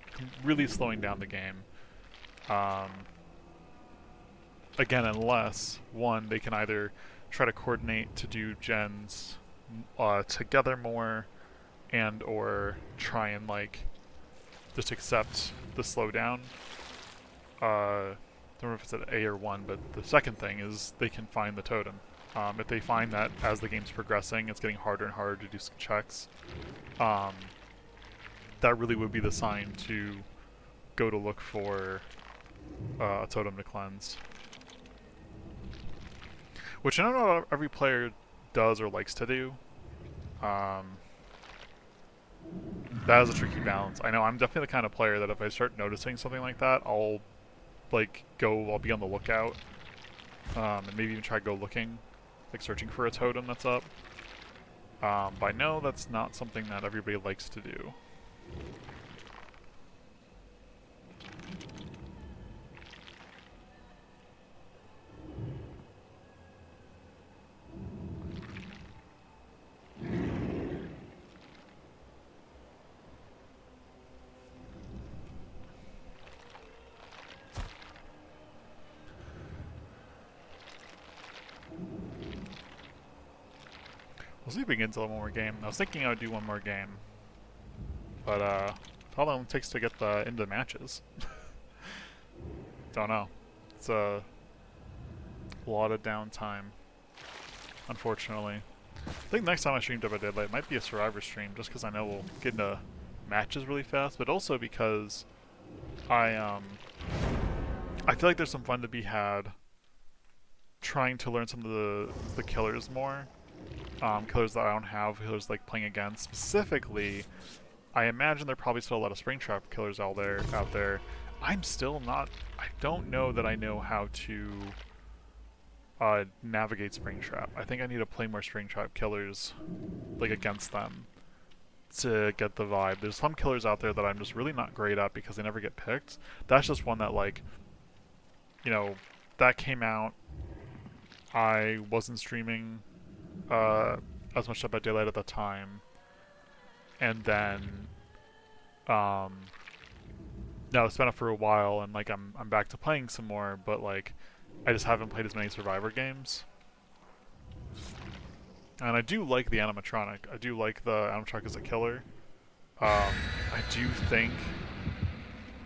really slowing down the game. Again, unless, one, they can either try to coordinate to do gens together more, and or try and like just accept the slowdown. I don't know if it's at A or 1, but the second thing is they can find the totem. If they find that as the game's progressing, it's getting harder and harder to do some checks, that really would be the sign to go to look for a totem to cleanse. Which I don't know every player does or likes to do. That is a tricky balance. I know I'm definitely the kind of player that if I start noticing something like that, I'll be on the lookout, and maybe even try to go looking, like searching for a totem that's up. But I know that's not something that everybody likes to do. We'll see if we can get into one more game. I was thinking I would do one more game. But, how long it takes to get into the matches? Don't know. It's a lot of downtime, unfortunately. I think next time I stream Dead by Daylight it might be a Survivor stream, just because I know we'll get into matches really fast, but also because I feel like there's some fun to be had trying to learn some of the killers more. Killers that I don't have, killers like playing against. Specifically, I imagine there are probably still a lot of Springtrap killers out there. I'm still not, I don't know that I know how to navigate Springtrap. I think I need to play more Springtrap killers, like against them, to get the vibe. There's some killers out there that I'm just really not great at because they never get picked. That's just one that, like, you know, that came out. I wasn't streaming as much Dead by Daylight at the time, and then now it's been up for a while, and like I'm back to playing some more, but like I just haven't played as many Survivor games. And I do like the animatronic. I do like the animatronic as a killer. I do think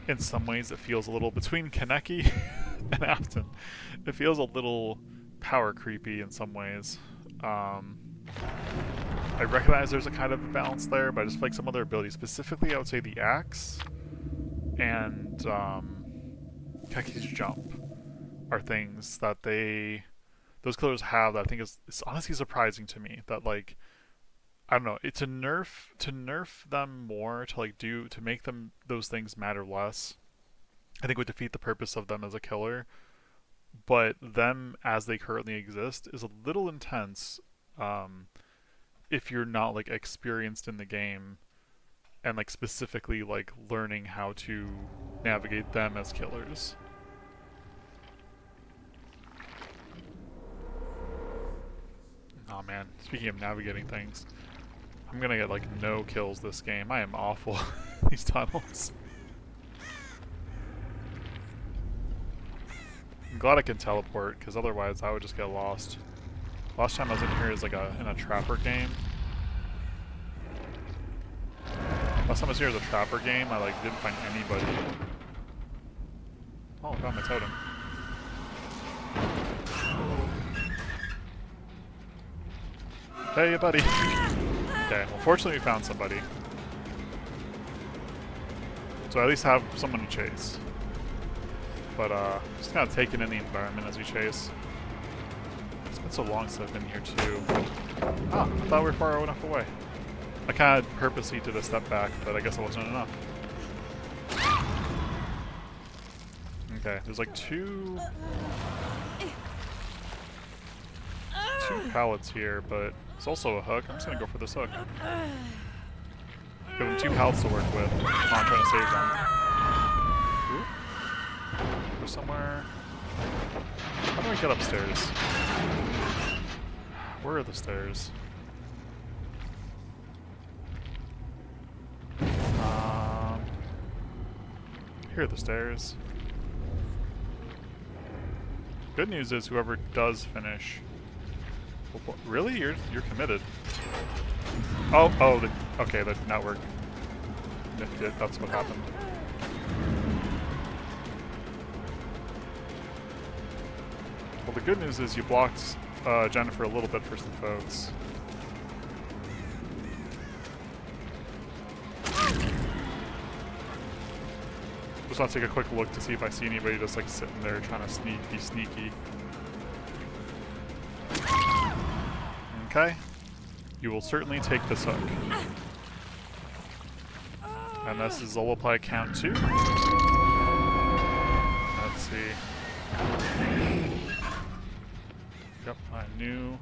in some ways it feels a little, between Kaneki and Afton, it feels a little power creepy in some ways. I recognize there's a kind of a balance there, but I just feel like some of their abilities, specifically I would say the axe and Kaneki's jump, are things that those killers have that I think is honestly surprising to me. That, like, I don't know, it's to nerf them more, to make them, those things matter less, I think would defeat the purpose of them as a killer. But them as they currently exist is a little intense if you're not like experienced in the game and like specifically like learning how to navigate them as killers. Oh man, speaking of navigating things, I'm gonna get like no kills this game. I am awful these tunnels. I'm glad I can teleport, because otherwise I would just get lost. Last time I was in here is like in a trapper game. Last time I was here as a trapper game, I like didn't find anybody. Oh, I found my totem. Hey, buddy. Okay, well, fortunately we found somebody. So I at least have someone to chase. But just kind of taking in the environment as we chase. It's been so long since I've been here too. Ah, I thought we were far enough away. I kind of purposely did a step back, but I guess it wasn't enough. Okay, there's like two pallets here, but there's also a hook. I'm just gonna go for this hook. Give them 2 pallets to work with. I'm trying to save them. Ooh. Go somewhere. How do I get upstairs? Where are the stairs? Here are the stairs. Good news is whoever does finish. Really? You're committed. Oh, okay, the network nicked it. That's what happened. Well, the good news is you blocked Jennifer a little bit for some folks. Just want to take a quick look to see if I see anybody just like sitting there trying to be sneaky. Okay. You will certainly take this hook. And this is will apply count 2. Let's see. Yep, I knew.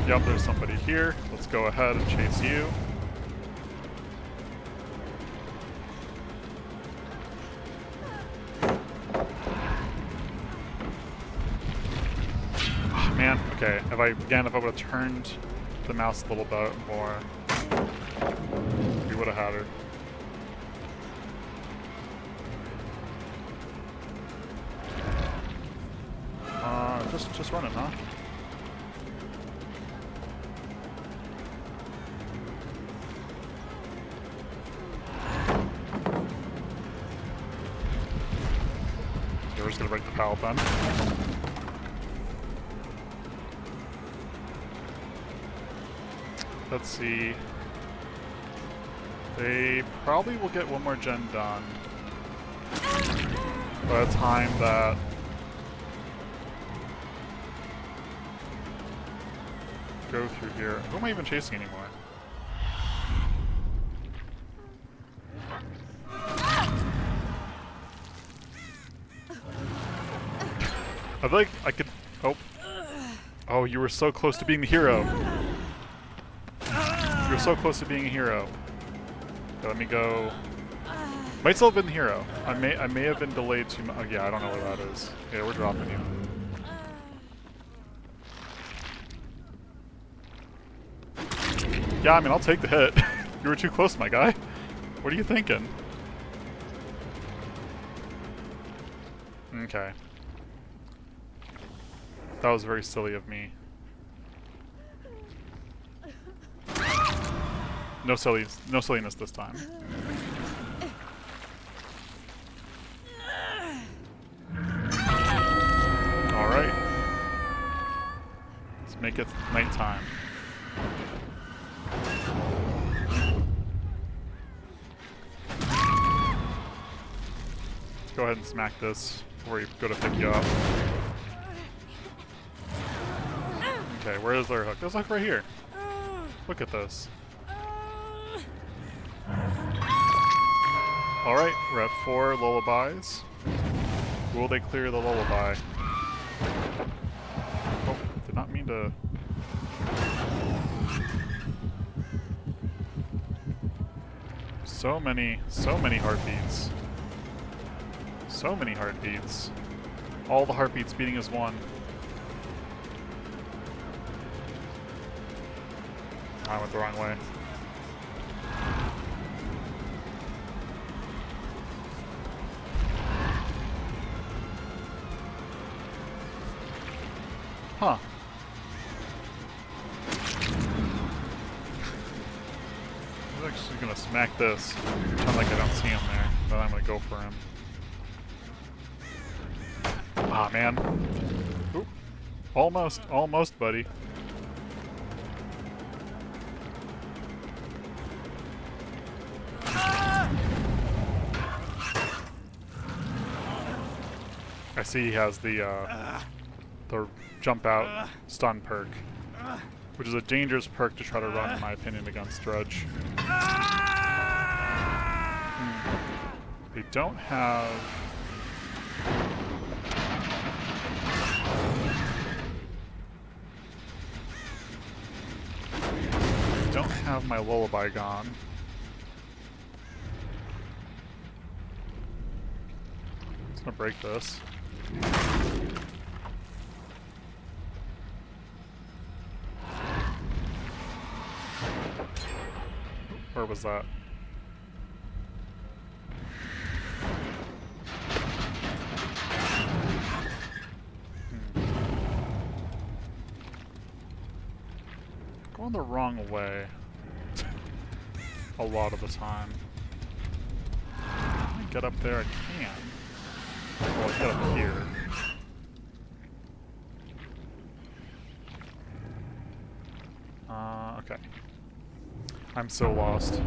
Yep, there's somebody here. Let's go ahead and chase you. Man, okay, if I would have turned the mouse a little bit more, we would have had her. Just run it, huh? we're just gonna break the pallet then. Let's see. They probably will get one more gen done by the time that go through here. Who am I even chasing anymore? I feel like I could. Oh. Oh, you were so close to being the hero. You were so close to being a hero. Okay, let me go. Might still have been the hero. I may have been delayed too much. Oh, yeah, I don't know where that is. Yeah, we're dropping you. Yeah, I mean, I'll take the hit. You were too close, my guy. What are you thinking? Okay. That was very silly of me. No silliness this time. Alright. Let's make it nighttime. Let's go ahead and smack this before we go to pick you up. Okay, where is their hook? There's a hook right here. Look at this. Alright, we're at 4 lullabies. Will they clear the lullaby? Oh, did not mean to... So many heartbeats. So many heartbeats. All the heartbeats beating as one. I went the wrong way. Huh. I'm actually gonna smack this. Pretend like I don't see him there. Then I'm gonna go for him. Ah, man. Oop. Almost, buddy. I see he has the jump out stun perk, which is a dangerous perk to try to run, in my opinion, against Dredge. They don't have... They don't have my lullaby gone. It's gonna break this. Where was that? Going the wrong way. A lot of the time. Can I get up there? I can. Well, I get up here. Okay. I'm so lost.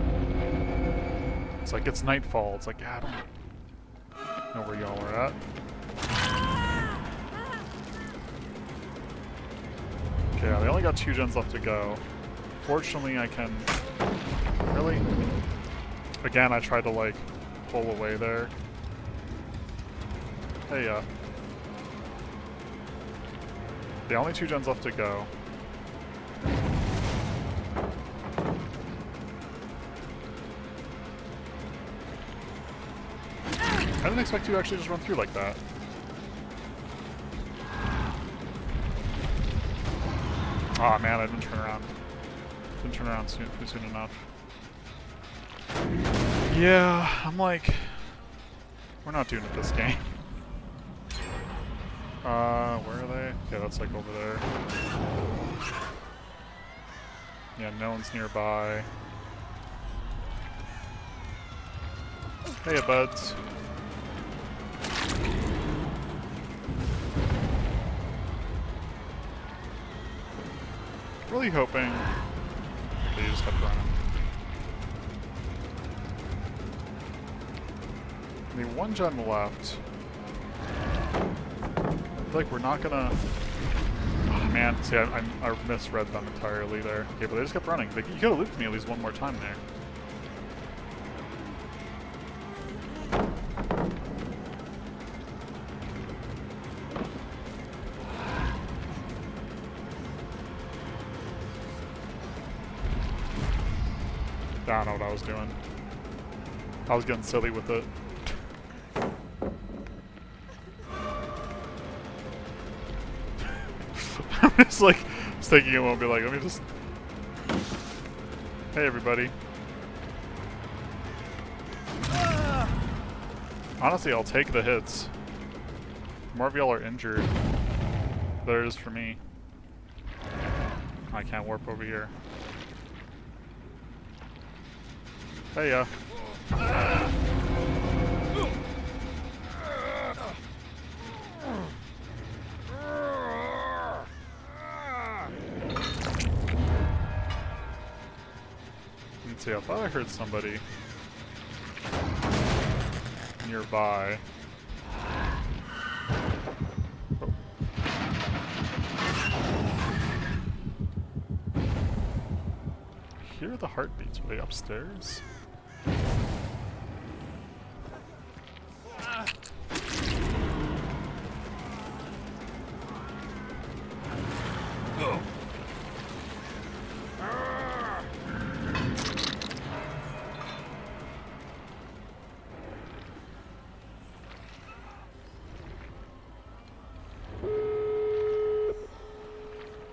It's like it's nightfall. It's like, yeah, I don't know where y'all are at. Okay, they only got 2 gens left to go. Fortunately, I can... Really? Again, I tried to, like, pull away there. Hey, the only 2 gens left to go. I didn't expect you to actually just run through like that. Aw, oh, man, I didn't turn around. Didn't turn around soon enough. Yeah, I'm like... We're not doing it this game. Where are they? Yeah, that's like over there. Yeah, no one's nearby. Hey, buds. Really hoping... Okay, you just kept running. The one gen left. I feel like we're not gonna... Oh, man, see, I misread them entirely there. Okay, but they just kept running. You could have looped me at least one more time there. I don't know what I was doing. I was getting silly with it. I'm just like, taking a moment, be like, let me just... Hey everybody. Honestly, I'll take the hits. More of y'all are injured. Better it is for me. I can't warp over here. Hey, Let's see, I thought I heard somebody nearby. Oh. I hear the heartbeats. Are they upstairs?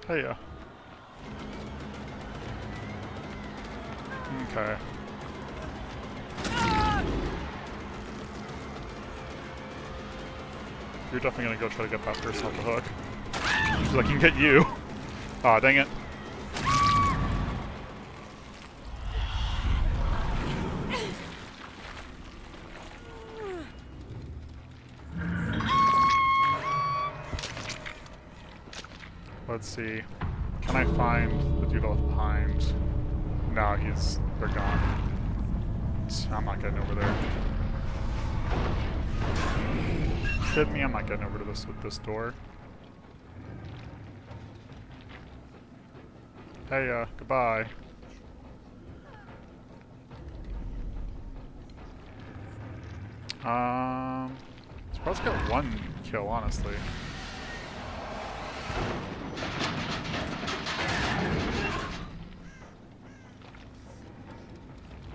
Hey, Okay. You're definitely gonna go try to get that person off the hook. So I can get you. Aw, dang it. Let's see. Can I find the dude left behind? No, they're gone. I'm not getting over there. Kidding me? I'm not getting over to this door. Hey, goodbye. Supposed to get one kill, honestly.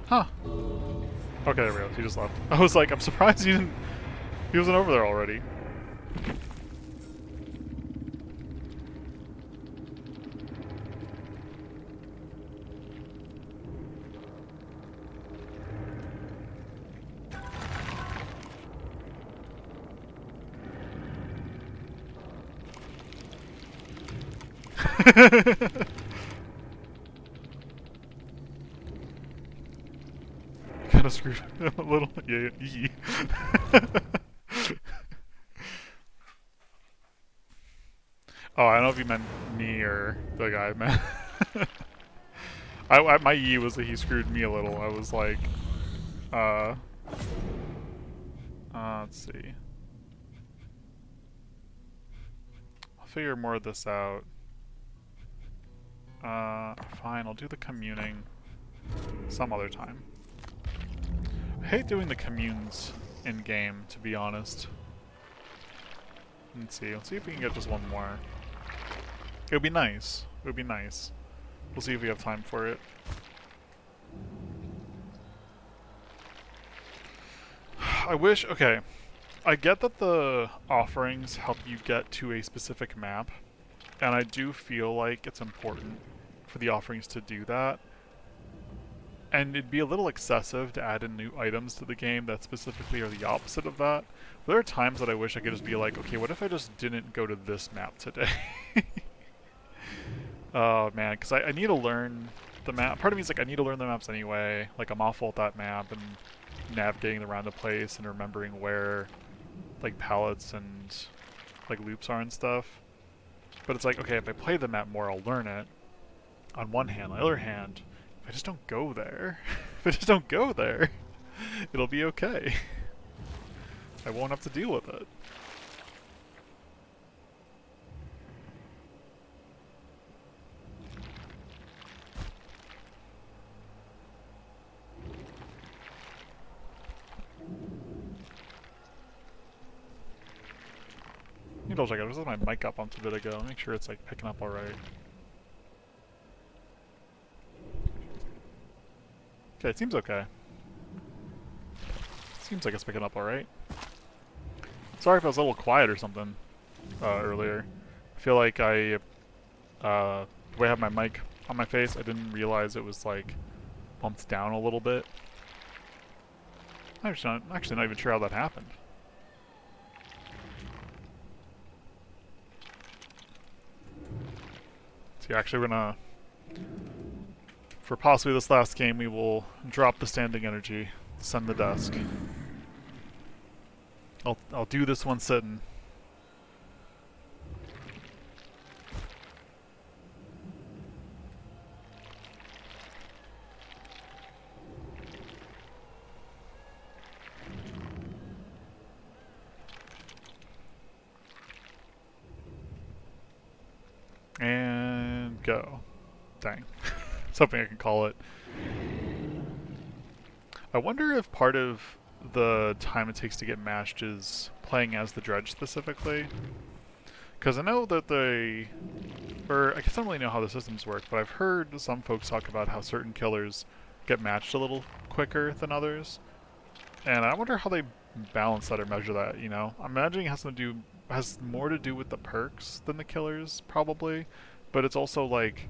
Huh. Okay, there we go. He just left. I was like, I'm surprised he wasn't over there already. Kind of screwed him a little. Yeah. Oh, I don't know if you meant me or the guy I meant. My yee was that he screwed me a little. I was like, let's see. I'll figure more of this out. Fine, I'll do the communing some other time. I hate doing the communes in-game, to be honest. Let's see if we can get just one more. It would be nice. It would be nice. We'll see if we have time for it. I wish... Okay. I get that the offerings help you get to a specific map, and I do feel like it's important for the offerings to do that. And it'd be a little excessive to add in new items to the game that specifically are the opposite of that. But there are times that I wish I could just be like, okay, what if I just didn't go to this map today? Oh man, because I need to learn the map. Part of me is like, I need to learn the maps anyway. Like, I'm awful at that map and navigating around the place and remembering where, like, pallets and, like, loops are and stuff. But it's like, okay, if I play the map more, I'll learn it. on one hand. On the other hand, if I just don't go there, if I just don't go there, it'll be okay. I won't have to deal with it. Let me double check. I just had my mic up onto a bit ago. Make sure it's like picking up alright. Okay, it seems okay. Seems like it's picking up alright. Sorry if I was a little quiet or something earlier. I feel like the way I have my mic on my face, I didn't realize it was like bumped down a little bit. I'm actually not even sure how that happened. So actually we're gonna, for possibly this last game, we will drop the standing energy, send the dusk. I'll do this one sitting. And go. Dang. Something I can call it. I wonder if part of the time it takes to get matched is playing as the Dredge specifically. Because I know that or I guess I don't really know how the systems work, but I've heard some folks talk about how certain killers get matched a little quicker than others. And I wonder how they balance that or measure that, you know? I'm imagining it has more to do with the perks than the killers, probably. But it's also like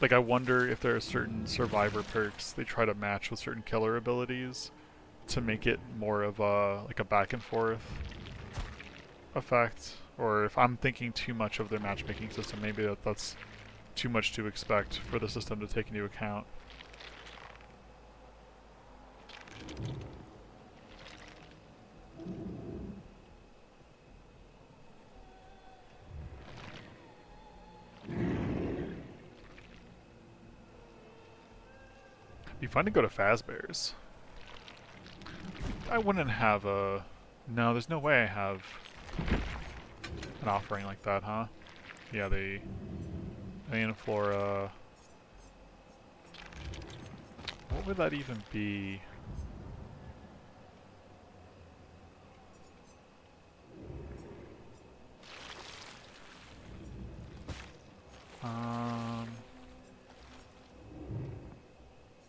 I wonder if there are certain survivor perks they try to match with certain killer abilities to make it more of a back and forth effect. Or if I'm thinking too much of their matchmaking system, maybe that's too much to expect for the system to take into account. It'd be fun to go to Fazbear's. I wouldn't have a... No, there's no way I have an offering like that, huh? Yeah, the Flora... What would that even be?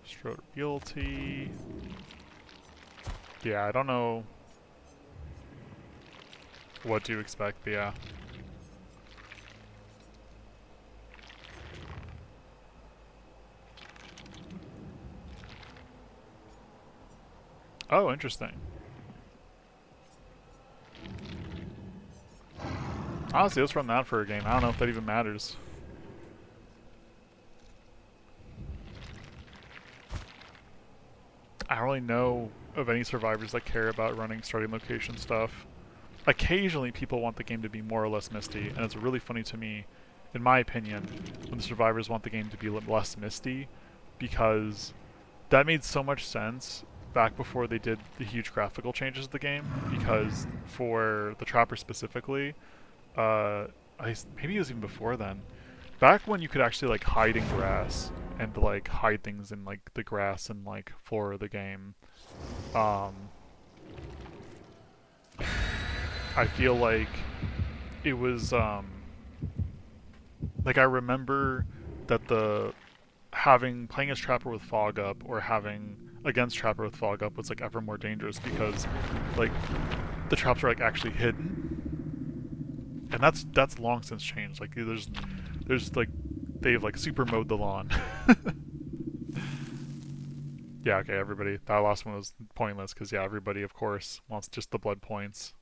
Strode Guilty. Yeah, I don't know what to expect, but yeah. Oh, interesting. Honestly, let's run that for a game. I don't know if that even matters. I don't really know of any survivors that care about running starting location stuff. Occasionally people want the game to be more or less misty, and it's really funny to me, in my opinion, when the survivors want the game to be less misty, because that made so much sense back before they did the huge graphical changes to the game, because for the Trapper specifically, maybe it was even before then, back when you could actually like hide in grass and like hide things in like the grass and like floor of the game, I feel like it was like I remember that playing as Trapper with fog up or having against Trapper with fog up was like ever more dangerous because like the traps are like actually hidden, and that's long since changed. Like there's like they've like super mowed the lawn. Yeah, okay, everybody. That last one was pointless because yeah, everybody of course wants just the blood points.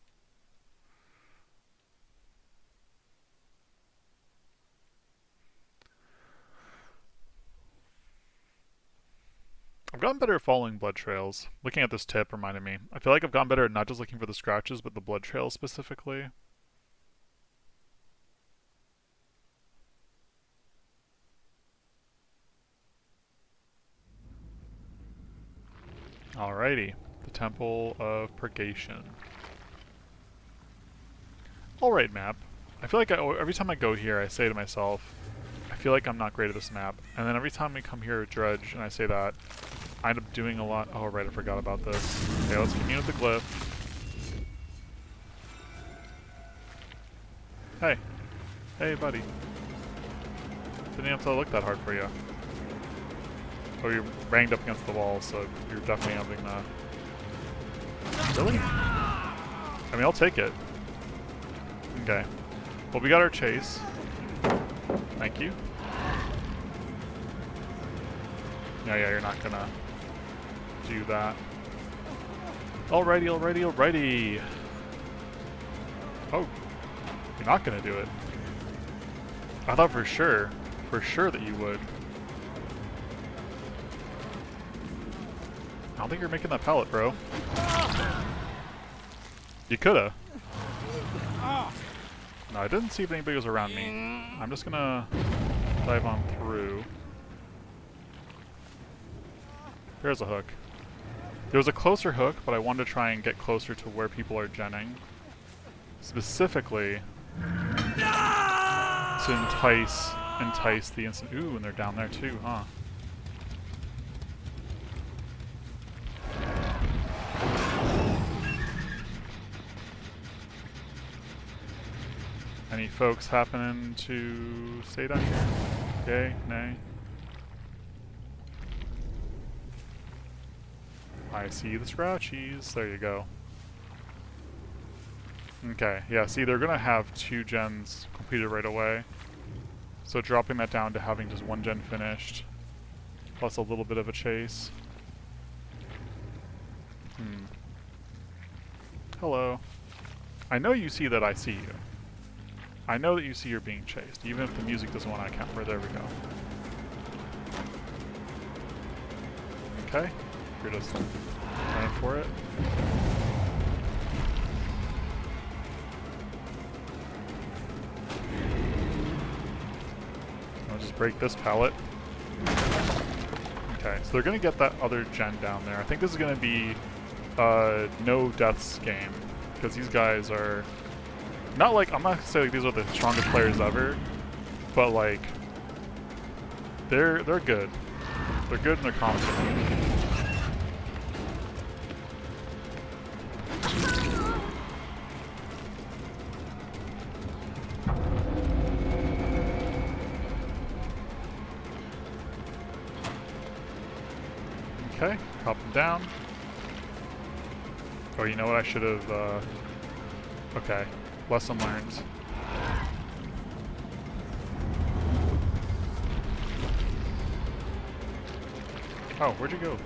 I've gotten better at following blood trails. Looking at this tip reminded me. I feel like I've gotten better at not just looking for the scratches, but the blood trails specifically. Alrighty. The Temple of Purgation. Alright, map. I feel like every time I go here, I say to myself, I feel like I'm not great at this map. And then every time we come here with Dredge, and I say that, I end up doing a lot. Oh, right, I forgot about this. Okay, let's commune with the glyph. Hey. Hey, buddy. Didn't have to look that hard for you. Oh, you're banged up against the wall, so you're definitely having that. Really? I mean, I'll take it. Okay. Well, we got our chase. Thank you. Yeah, you're not gonna do that. Alrighty. Oh, you're not gonna do it. I thought for sure that you would. I don't think you're making that pallet, bro. You coulda. No, I didn't see if anybody was around me. I'm just gonna dive on through. There's a hook. There was a closer hook, but I wanted to try and get closer to where people are genning. Specifically to entice the instant. Ooh, and they're down there too, huh? Any folks happening to stay down here? Yay? Nay? I see the scratchies. There you go. Okay, yeah, see, they're gonna have 2 gens completed right away. So dropping that down to having just 1 gen finished, plus a little bit of a chase. Hello. I know you see that I see you. I know that you see you're being chased, even if the music doesn't want to account for it. There we go. Okay, you're just running for it. I'll just break this pallet. Okay, so they're gonna get that other gen down there. I think this is gonna be a no deaths game, because these guys are not like, I'm not gonna say like these are the strongest players ever, but like they're good. They're good and they're competent. Okay, hop them down. Oh, you know what? I should have. Okay, lesson learned. Oh, where'd you go?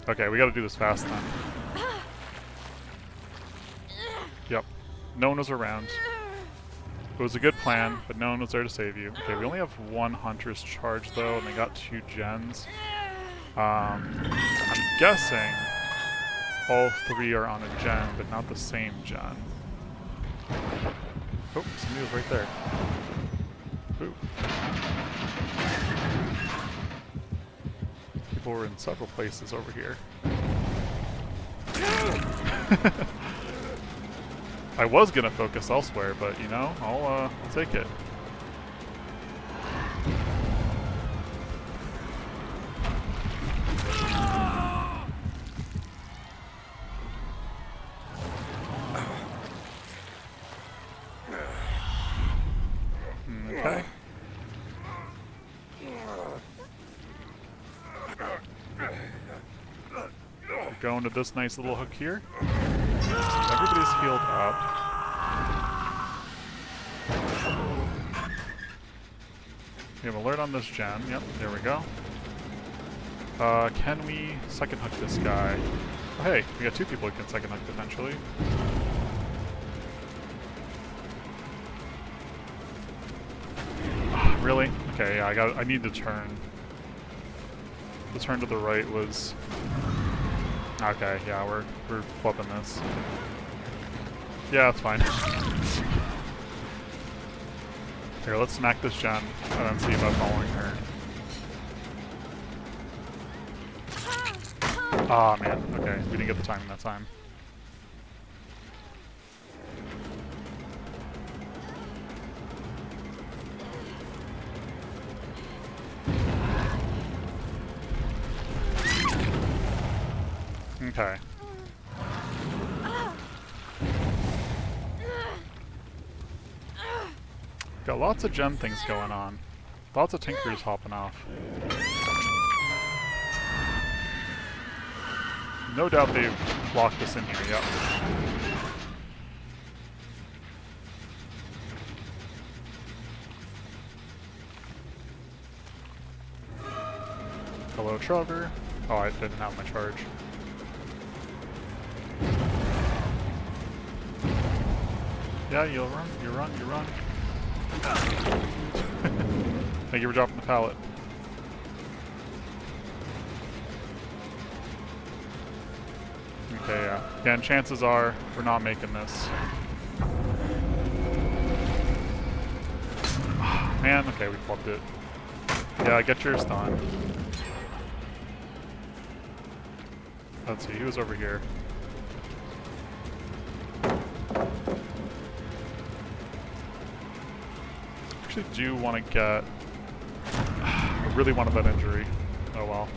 Okay, we gotta do this fast then. Yep. No one was around. It was a good plan, but no one was there to save you. Okay, we only have 1 hunter's charge though, and they got 2 gens. I'm guessing all 3 are on a gen, but not the same gen. Oh, somebody was right there. Ooh. People were in several places over here. I was gonna focus elsewhere, but you know, I'll take it. Okay. Going to this nice little hook here. Everybody's healed up. We have alert on this gen. Yep, there we go. Can we second hook this guy? Oh, hey, we got 2 people who can second hook potentially. Really? Okay, yeah, I need to turn. The turn to the right was... Okay, yeah, we're flipping this. Yeah, that's fine. Here, let's smack this gen and then see about following her. Ah, man. Okay, we didn't get the timing that time. Okay. Got lots of gem things going on. Lots of tinkers hopping off. No doubt they've locked us in here, yep. Hello, Trevor. Oh, I didn't have my charge. Yeah, you run. Thank you for dropping the pallet. Okay, yeah. Again, chances are we're not making this. Man, okay, we flubbed it. Yeah, get yours done. Let's see, he was over here. Actually do want to get... I really wanted that injury. Oh well.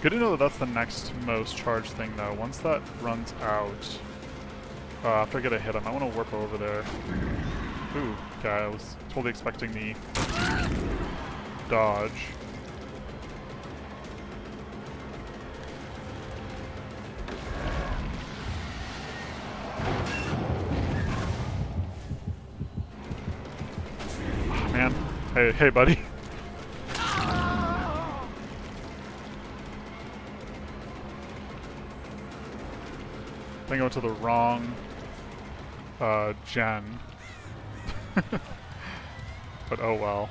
Good to know that that's the next most charged thing though. Once that runs out, after I get a hit, I might want to warp over there. Ooh, okay, I was totally expecting the dodge. Man. Hey, buddy. I think I went to the wrong gen. But oh well.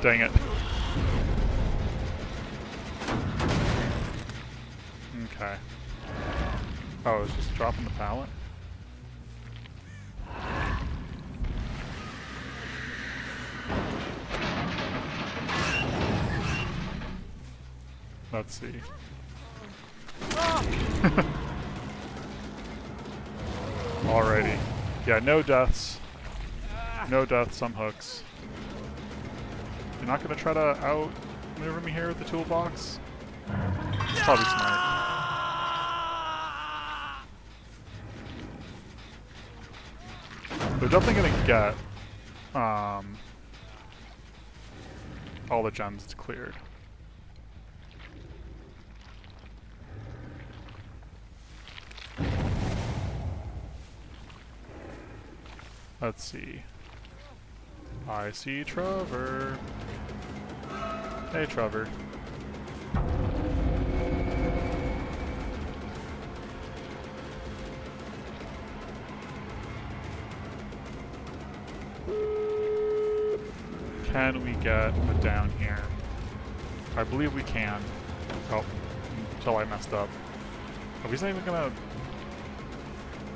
Dang it. Okay. Oh, it's just dropping the pallet? Let's see. Alrighty. Yeah, no deaths. No deaths, some hooks. You're not gonna try to outmaneuver me here with the toolbox? It's probably smart. They're definitely gonna get all the gens cleared. Let's see. I see Trevor. Hey, Trevor. Can we get a down here? I believe we can. Oh, until I messed up. Oh, he's not even gonna...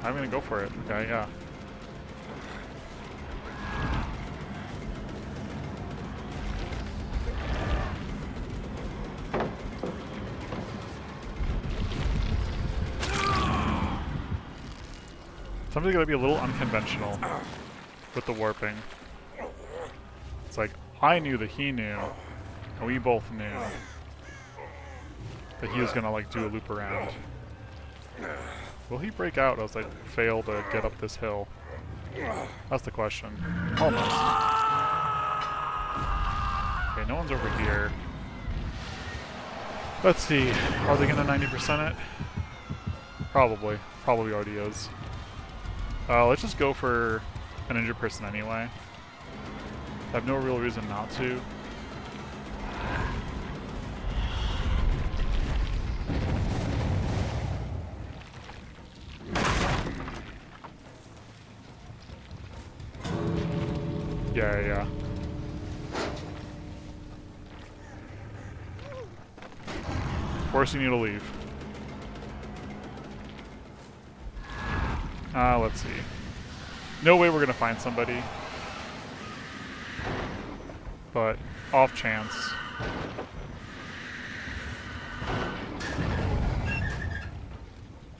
I'm gonna go for it. Okay, yeah. Somebody's gotta be a little unconventional with the warping. It's like, I knew that he knew, and we both knew that he was gonna like do a loop around. Will he break out as I fail to get up this hill? That's the question. Almost. Okay, no one's over here. Let's see, are they gonna 90% it? Probably. Probably already is. Let's just go for an injured person anyway. I have no real reason not to. Yeah, yeah. Forcing you to leave. Let's see. No way we're gonna find somebody. But off chance.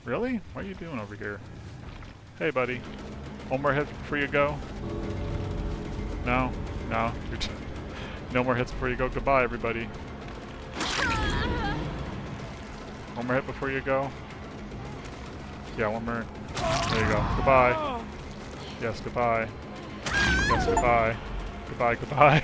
Really? What are you doing over here? Hey, buddy. One more hit before you go? No? No? No more hits before you go? Goodbye, everybody. One more hit before you go? Yeah, one more. There you go. Goodbye. Yes, goodbye. Yes, goodbye. Goodbye, goodbye.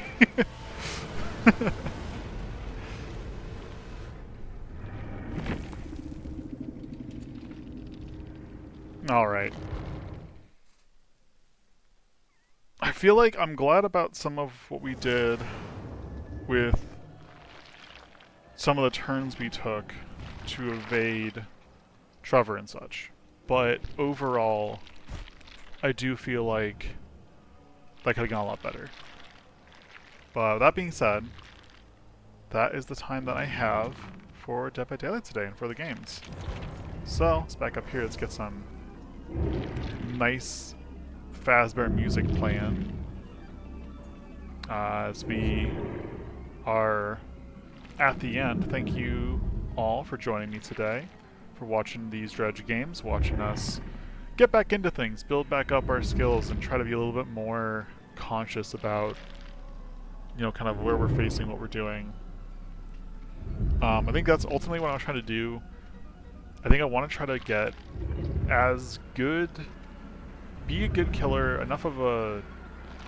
Alright. I feel like I'm glad about some of what we did with some of the turns we took to evade Trevor and such. But overall, I do feel like that could have gone a lot better. But that being said, that is the time that I have for Dead by Daylight today and for the games. So, let's back up here, let's get some nice Fazbear music playing as we are at the end. Thank you all for joining me today, for watching these Dredge games, watching us get back into things, build back up our skills, and try to be a little bit more conscious about, you know, kind of where we're facing, what we're doing. I think that's ultimately what I was trying to do. I think I want to try to get as good, be a good killer, enough of a,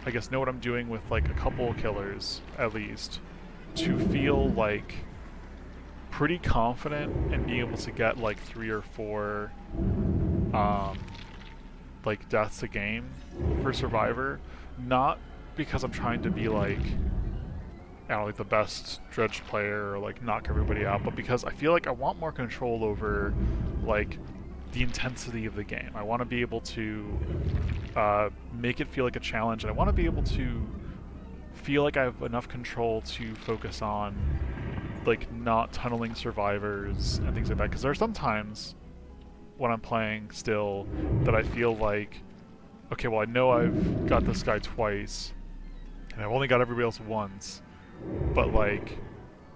I guess, know what I'm doing with like a couple killers at least, to feel like pretty confident in being able to get like 3 or 4 like deaths a game for Survivor. Not because I'm trying to be like, I don't know, like the best Dredge player or like knock everybody out, but because I feel like I want more control over like the intensity of the game. I want to be able to make it feel like a challenge, and I want to be able to feel like I have enough control to focus on like not tunneling survivors and things like that. Because there are some times when I'm playing still that I feel like, okay, well I know I've got this guy twice, and I've only got everybody else once, but like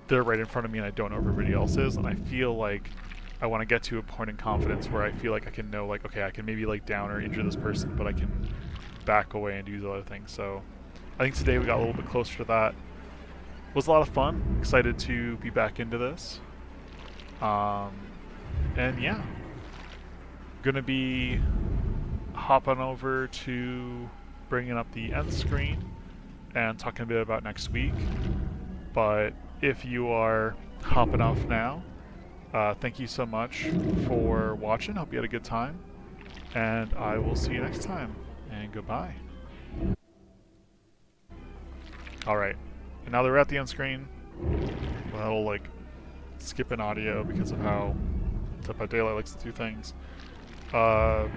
they're right in front of me and I don't know who everybody else is, and I feel like I want to get to a point in confidence where I feel like I can know, like, okay, I can maybe like down or injure this person, but I can back away and do the other things. So I think today we got a little bit closer to that. It was a lot of fun. Excited to be back into this. And yeah, gonna be hopping over to bringing up the end screen and talking a bit about next week. But if you are hopping off now, thank you so much for watching. Hope you had a good time, and I will see you next time, and goodbye. Alright, and now that we're at the end screen, that'll like skip an audio because of how Dead by Daylight likes to do things. Gonna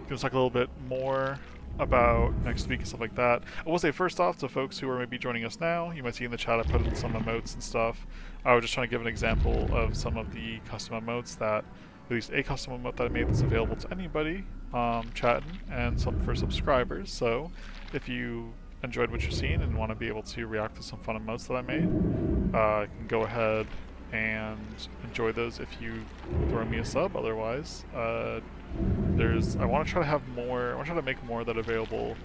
talk a little bit more about next week and stuff like that. I will say first off, to folks who are maybe joining us now, you might see in the chat I put in some emotes and stuff. I was just trying to give an example of some of the custom emotes that, at least a custom emote that I made that's available to anybody chatting, and some for subscribers. So if you enjoyed what you're seeing and want to be able to react to some fun emotes that I made, you can go ahead and enjoy those if you throw me a sub. Otherwise, I want to try to have more, I want to try to make more that are available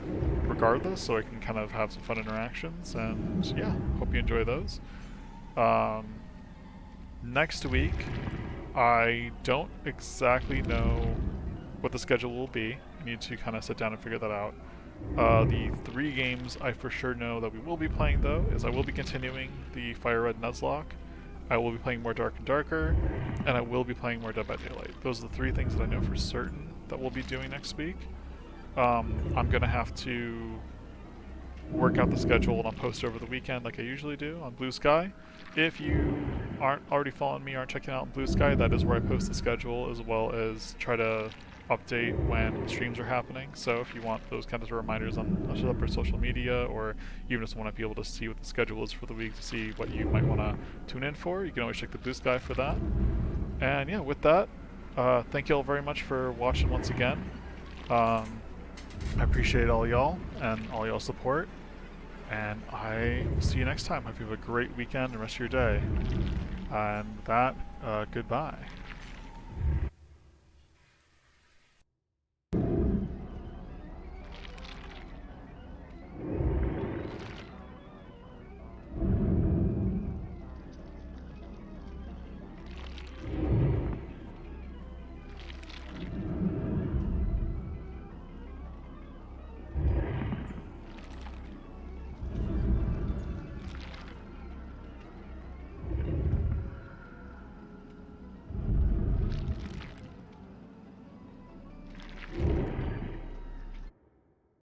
regardless, so I can kind of have some fun interactions, and yeah, hope you enjoy those. Next week, I don't exactly know what the schedule will be. I need to kind of sit down and figure that out. The 3 games I for sure know that we will be playing, though, is I will be continuing the Fire Red Nuzlocke, I will be playing more Dark and Darker, and I will be playing more Dead by Daylight. Those are the 3 things that I know for certain that we'll be doing next week. I'm going to have to work out the schedule and I'll post over the weekend like I usually do on Blue Sky. If you aren't already following me, aren't checking out on Blue Sky, that is where I post the schedule, as well as try to update when streams are happening. So if you want those kinds of reminders on separate social media, or even just want to be able to see what the schedule is for the week to see what you might want to tune in for, you can always check the Boost Guy for that. And yeah, with that, thank you all very much for watching once again. I appreciate all y'all and all y'all support. And I will see you next time. Hope you have a great weekend and rest of your day. And with that, goodbye.